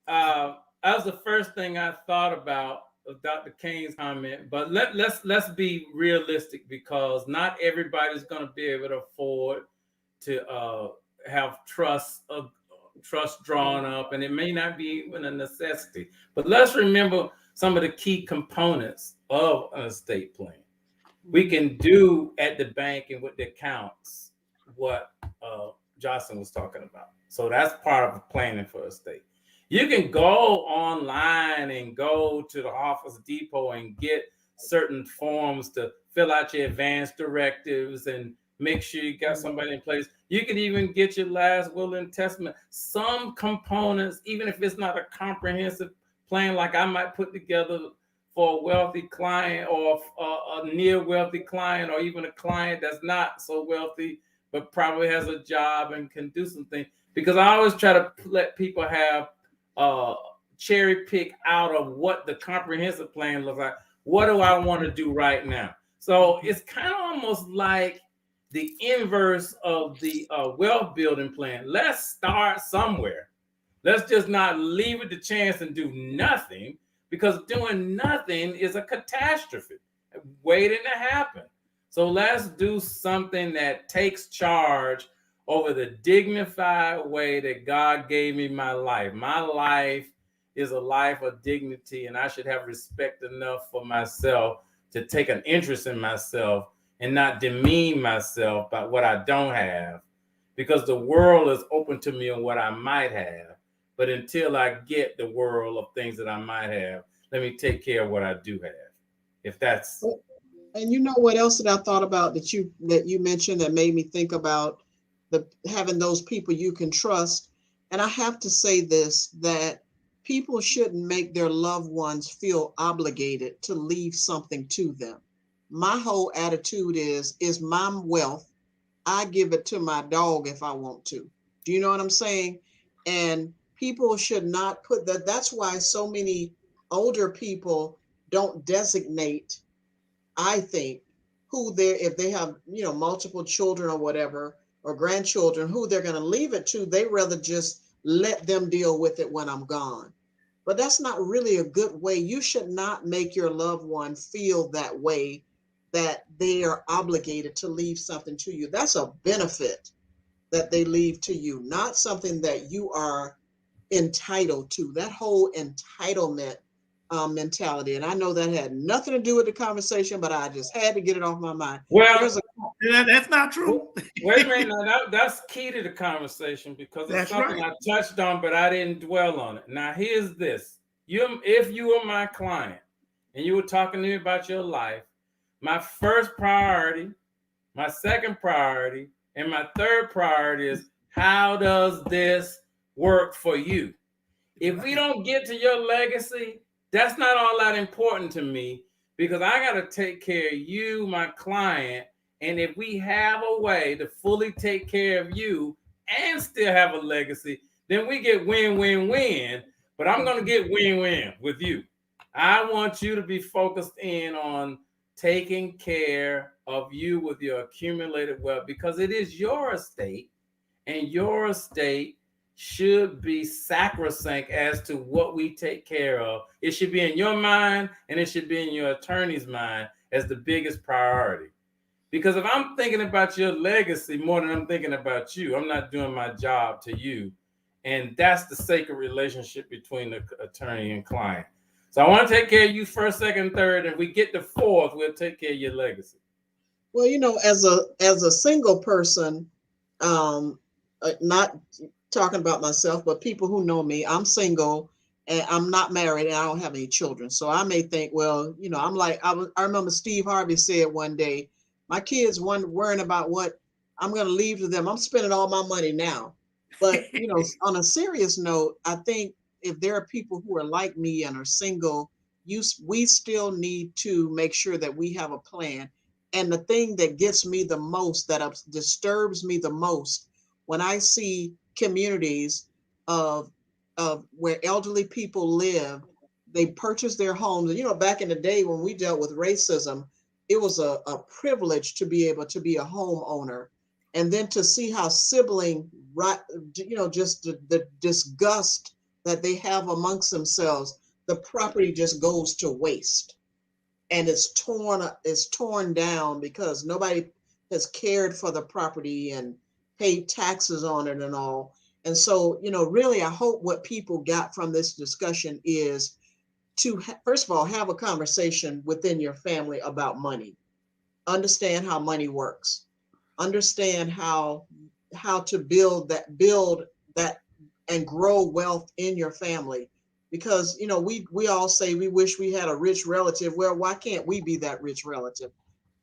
That was the first thing I thought about of Dr. Kane's comment. But let's be realistic, because not everybody's going to be able to afford to have trust drawn up, and it may not be even a necessity. But let's remember some of the key components of an estate plan. We can do at the bank and with the accounts what Jocelyn was talking about. So that's part of planning for estate. You can go online and go to the Office Depot and get certain forms to fill out your advance directives and make sure you got somebody in place. You can even get your last will and testament. Some components, even if it's not a comprehensive plan like I might put together for a wealthy client, or a near wealthy client, or even a client that's not so wealthy but probably has a job and can do something. Because I always try to let people have cherry pick out of what the comprehensive plan looks like. What do I want to do right now? So it's kind of almost like the inverse of the wealth building plan. Let's start somewhere. Let's just not leave it to chance and do nothing, because doing nothing is a catastrophe waiting to happen. So let's do something that takes charge over the dignified way that God gave me my life. My life is a life of dignity, and I should have respect enough for myself to take an interest in myself and not demean myself by what I don't have, because the world is open to me on what I might have. But until I get the world of things that I might have, let me take care of what I do have. If that's. And you know what else that I thought about that you mentioned that made me think about having those people you can trust. And I have to say this, that people shouldn't make their loved ones feel obligated to leave something to them. My whole attitude is my wealth. I give it to my dog if I want to. Do you know what I'm saying? And people should not put that. That's why so many older people don't designate, I think, who if they have, multiple children or whatever, or grandchildren, who they're going to leave it to. They rather just let them deal with it when I'm gone. But that's not really a good way. You should not make your loved one feel that way, that they are obligated to leave something to you. That's a benefit that they leave to you, not something that you are entitled to. That whole entitlement mentality. And I know that had nothing to do with the conversation, but I just had to get it off my mind. Well, that's not true. Wait a minute. Now, that's key to the conversation, because it's something right. I touched on, but I didn't dwell on it. Now, here's this. If you were my client and you were talking to me about your life, my first priority, my second priority, and my third priority is, how does this work for you? If we don't get to your legacy, that's not all that important to me, because I got to take care of you, my client. And if we have a way to fully take care of you and still have a legacy, then we get win, win, win. But I'm going to get win, win with you. I want you to be focused in on taking care of you with your accumulated wealth, because it is your estate, and your estate should be sacrosanct as to what we take care of. It should be in your mind, and it should be in your attorney's mind as the biggest priority. Because if I'm thinking about your legacy more than I'm thinking about you, I'm not doing my job to you. And that's the sacred relationship between the attorney and client. So I want to take care of you first, second, third, and if we get to fourth, we'll take care of your legacy. Well, as a single person, not talking about myself, but people who know me, I'm single and I'm not married and I don't have any children. So I may think, well, I'm like, I remember Steve Harvey said one day, my kids weren't worrying about what I'm going to leave to them. I'm spending all my money now. But, on a serious note, I think if there are people who are like me and are single, we still need to make sure that we have a plan. And the thing that gets me the most, that disturbs me the most, when I see communities of where elderly people live, they purchase their homes. Back in the day when we dealt with racism, it was a privilege to be able to be a homeowner. And then to see how sibling, just the disgust that they have amongst themselves, the property just goes to waste. And it's torn down because nobody has cared for the property and paid taxes on it and all. And so, really, I hope what people got from this discussion is to, first of all, have a conversation within your family about money. Understand how money works. Understand how to build that and grow wealth in your family. Because we all say we wish we had a rich relative. Well, why can't we be that rich relative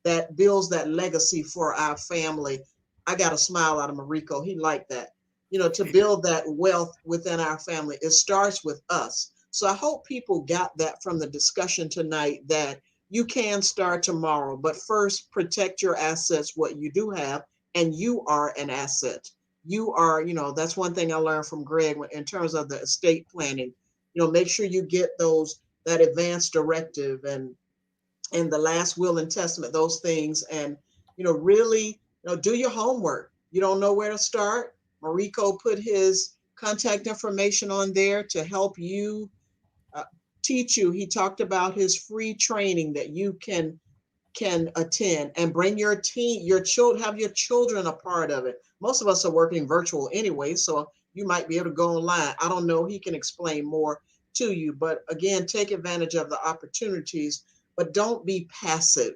that builds that legacy for our family? I got a smile out of Mariko. He liked that. To build that wealth within our family, it starts with us. So I hope people got that from the discussion tonight, that you can start tomorrow, but first protect your assets, what you do have, and you are an asset. You are, that's one thing I learned from Greg in terms of the estate planning. Make sure you get that advance directive and the last will and testament, those things, and really, do your homework. You don't know where to start. Mariko put his contact information on there to help you, teach you. He talked about his free training that you can attend, and bring your team, your children, have your children a part of it. Most of us are working virtual anyway, so you might be able to go online. I don't know. He can explain more to you, but again, take advantage of the opportunities, but don't be passive.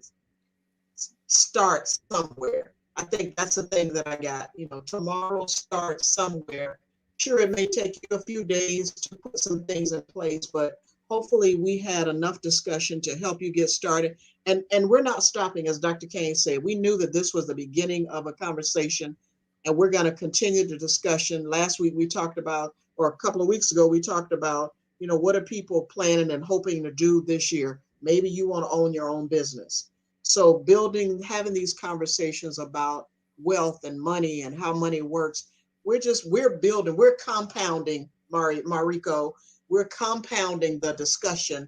Start somewhere. I think that's the thing that I got. Tomorrow, start somewhere. Sure, it may take you a few days to put some things in place, but hopefully we had enough discussion to help you get started. And we're not stopping, as Dr. Kane said. We knew that this was the beginning of a conversation, and we're going to continue the discussion. Last week we talked about, or a couple of weeks ago, we talked about, what are people planning and hoping to do this year? Maybe you want to own your own business. So having these conversations about wealth and money and how money works, we're building, we're compounding, Mariko, we're compounding the discussion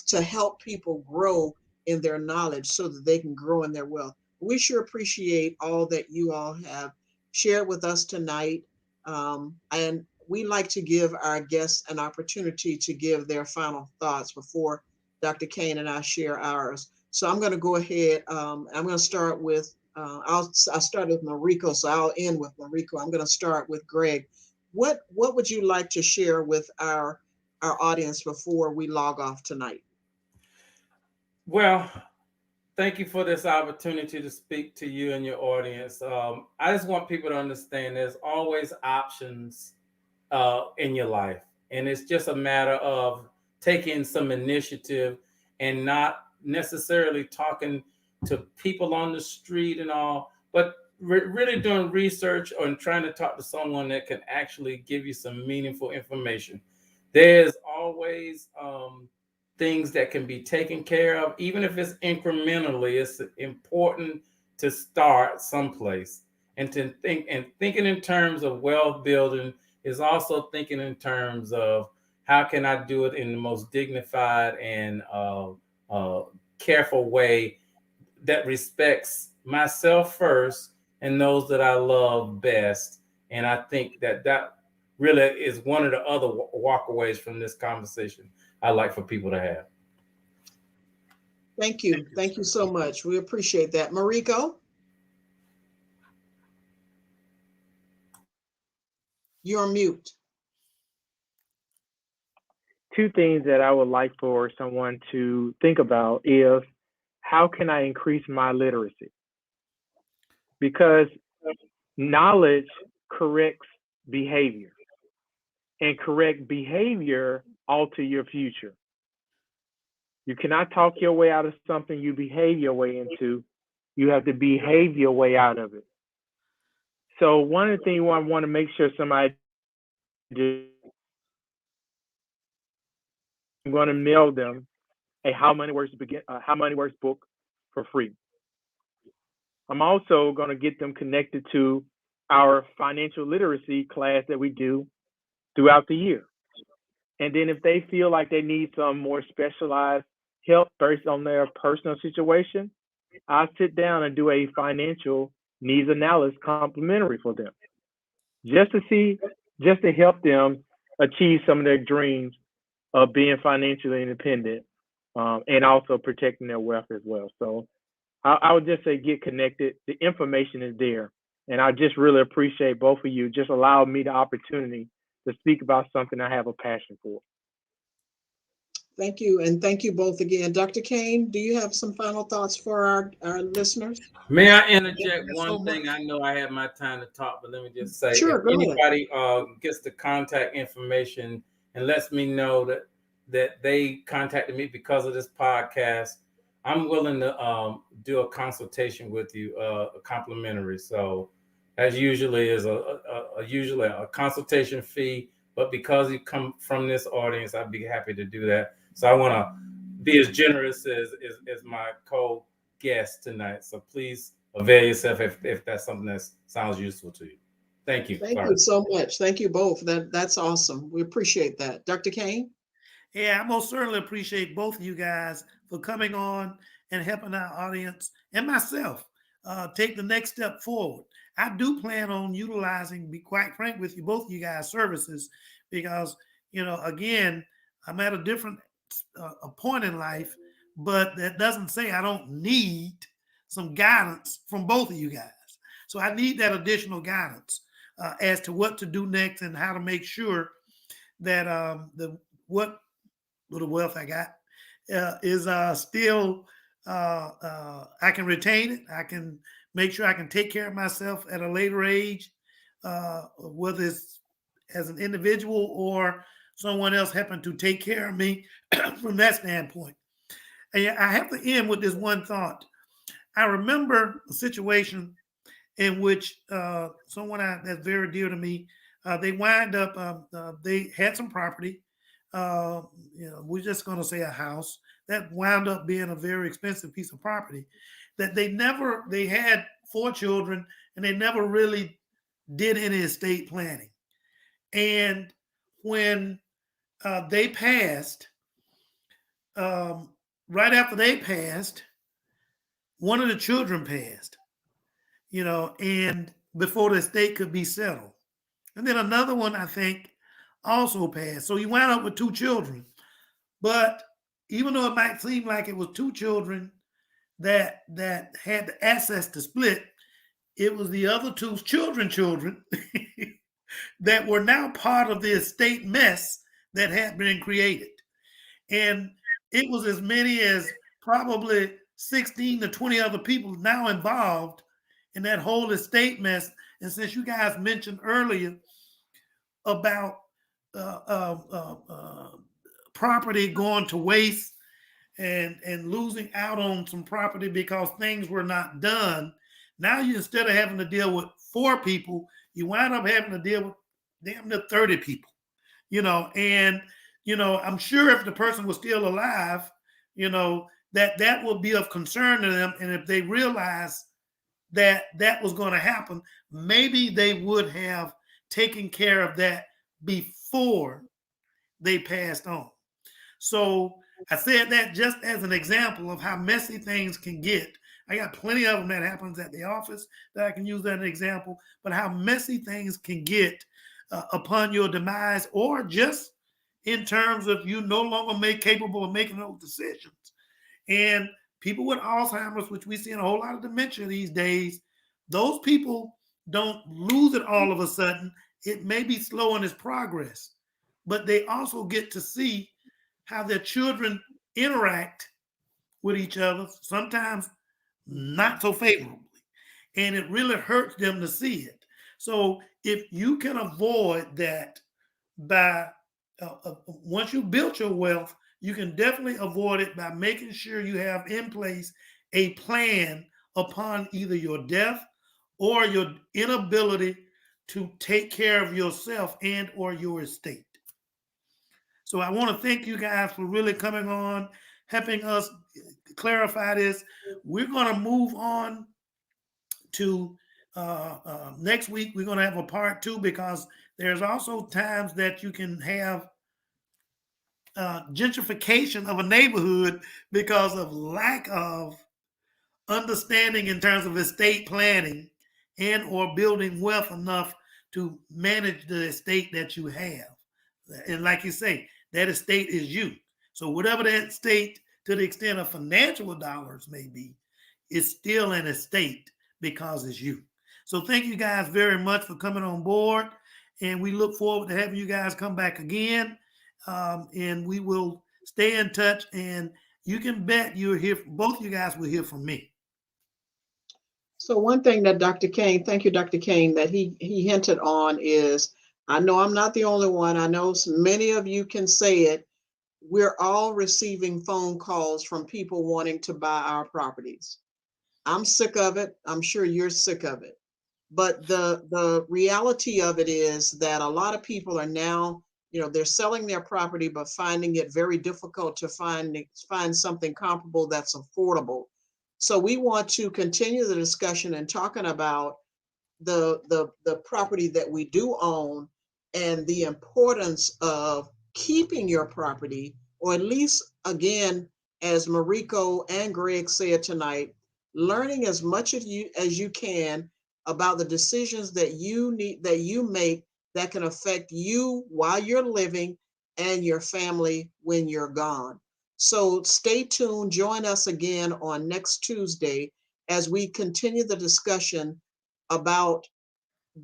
to help people grow in their knowledge so that they can grow in their wealth. We sure appreciate all that you all have shared with us tonight. And we like to give our guests an opportunity to give their final thoughts before Dr. Kane and I share ours. So I'm going to go ahead. I'm going to start with, I started with Mariko, so I'll end with Mariko. I'm going to start with Greg. What would you like to share with our audience before we log off tonight? Well, thank you for this opportunity to speak to you and your audience. I just want people to understand there's always options in your life. And it's just a matter of taking some initiative and not necessarily talking to people on the street and all, but really doing research and trying to talk to someone that can actually give you some meaningful information. There's always things that can be taken care of, even if it's incrementally. It's important to start someplace, and to thinking in terms of wealth building is also thinking in terms of how can I do it in the most dignified and careful way that respects myself first and those that I love best. And I think that really is one of the other walkaways from this conversation I like for people to have. Thank you. Thank you so much. We appreciate that. Mariko? You're on mute. Two things that I would like for someone to think about is, how can I increase my literacy? Because knowledge corrects behavior, and correct behavior alter your future. You cannot talk your way out of something you behave your way into. You have to behave your way out of it. So one of the things I want to make sure somebody do, I'm going to mail them a How Money Works book for free. I'm also going to get them connected to our financial literacy class that we do throughout the year. And then if they feel like they need some more specialized help based on their personal situation, I'll sit down and do a financial needs analysis complimentary for them, just to help them achieve some of their dreams of being financially independent, and also protecting their wealth as well. So I would just say get connected. The information is there. And I just really appreciate both of you just allowing me the opportunity to speak about something I have a passion for. Thank you. And thank you both again. Dr. Kane, do you have some final thoughts for our listeners? May I interject one thing? I know I have my time to talk, but let me just say, sure, if anybody gets the contact information and lets me know that they contacted me because of this podcast, I'm willing to do a consultation with you, complimentary. So as usually is usually a consultation fee, but because you come from this audience, I'd be happy to do that. So I want to be as generous as my co-guest tonight. So please avail yourself if that's something that sounds useful to you. Thank you. Thank you so much. Thank you both. That's awesome. We appreciate that. Dr. Kane? Yeah, I most certainly appreciate both of you guys for coming on and helping our audience and myself take the next step forward. I do plan on utilizing, be quite frank with you, both of you guys' services, because, again, I'm at a different a point in life, but that doesn't say I don't need some guidance from both of you guys. So I need that additional guidance as to what to do next and how to make sure that what little wealth I got is still I can retain it. I can make sure I can take care of myself at a later age, whether it's as an individual or someone else helping to take care of me from that standpoint. And I have to end with this one thought. I remember a situation in which someone that's very dear to me, they wind up, they had some property. We're just going to say a house that wound up being a very expensive piece of property that they had 4 children and they never really did any estate planning. And when they passed, right after they passed, one of the children passed, and before the estate could be settled. And then another one, I think, also passed. So he wound up with 2 children. But even though it might seem like it was 2 children that had the assets to split, it was the other 2 children that were now part of the estate mess that had been created. And it was as many as probably 16 to 20 other people now involved in that whole estate mess. And since you guys mentioned earlier about property going to waste and losing out on some property because things were not done, now you, instead of having to deal with 4 people, you wind up having to deal with damn near 30 people, and I'm sure if the person was still alive, that would be of concern to them. And if they realize that was going to happen, maybe they would have taken care of that before they passed on. So I said that just as an example of how messy things can get I got plenty of them that happens at the office that I can use as an example, but how messy things can get upon your demise, or just in terms of you no longer capable of making those decisions. And people with Alzheimer's, which we see in a whole lot of dementia these days, those people don't lose it all of a sudden. It may be slow in its progress, but they also get to see how their children interact with each other, sometimes not so favorably. And it really hurts them to see it. So if you can avoid that by, once you build your wealth, you can definitely avoid it by making sure you have in place a plan upon either your death or your inability to take care of yourself and or your estate. So I want to thank you guys for really coming on, helping us clarify this. We're going to move on to next week. We're going to have a part 2, because there's also times that you can have gentrification of a neighborhood because of lack of understanding in terms of estate planning and or building wealth enough to manage the estate that you have. And like you say, that estate is you. So whatever that estate, to the extent of financial dollars may be, is still an estate because it's you. So thank you guys very much for coming on board. And we look forward to having you guys come back again. And we will stay in touch. And you can bet you'll hear, both you guys will hear from me. So one thing that Dr. Kane, thank you, Dr. Kane, that he hinted on is, I know I'm not the only one. I know many of you can say it. We're all receiving phone calls from people wanting to buy our properties. I'm sick of it. I'm sure you're sick of it. But the reality of it is that a lot of people are now, they're selling their property, but finding it very difficult to find something comparable that's affordable. So we want to continue the discussion and talking about the property that we do own and the importance of keeping your property, or at least, again, as Mariko and Greg said tonight, learning as much as you can about the decisions that you make that can affect you while you're living and your family when you're gone. So stay tuned. Join us again on next Tuesday as we continue the discussion about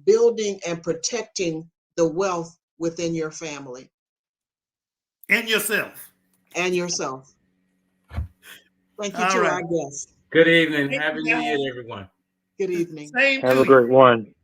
building and protecting the wealth within your family. And yourself. And yourself. Thank you to our guests. Good evening. Happy New Year, everyone. Good evening. Have a great one.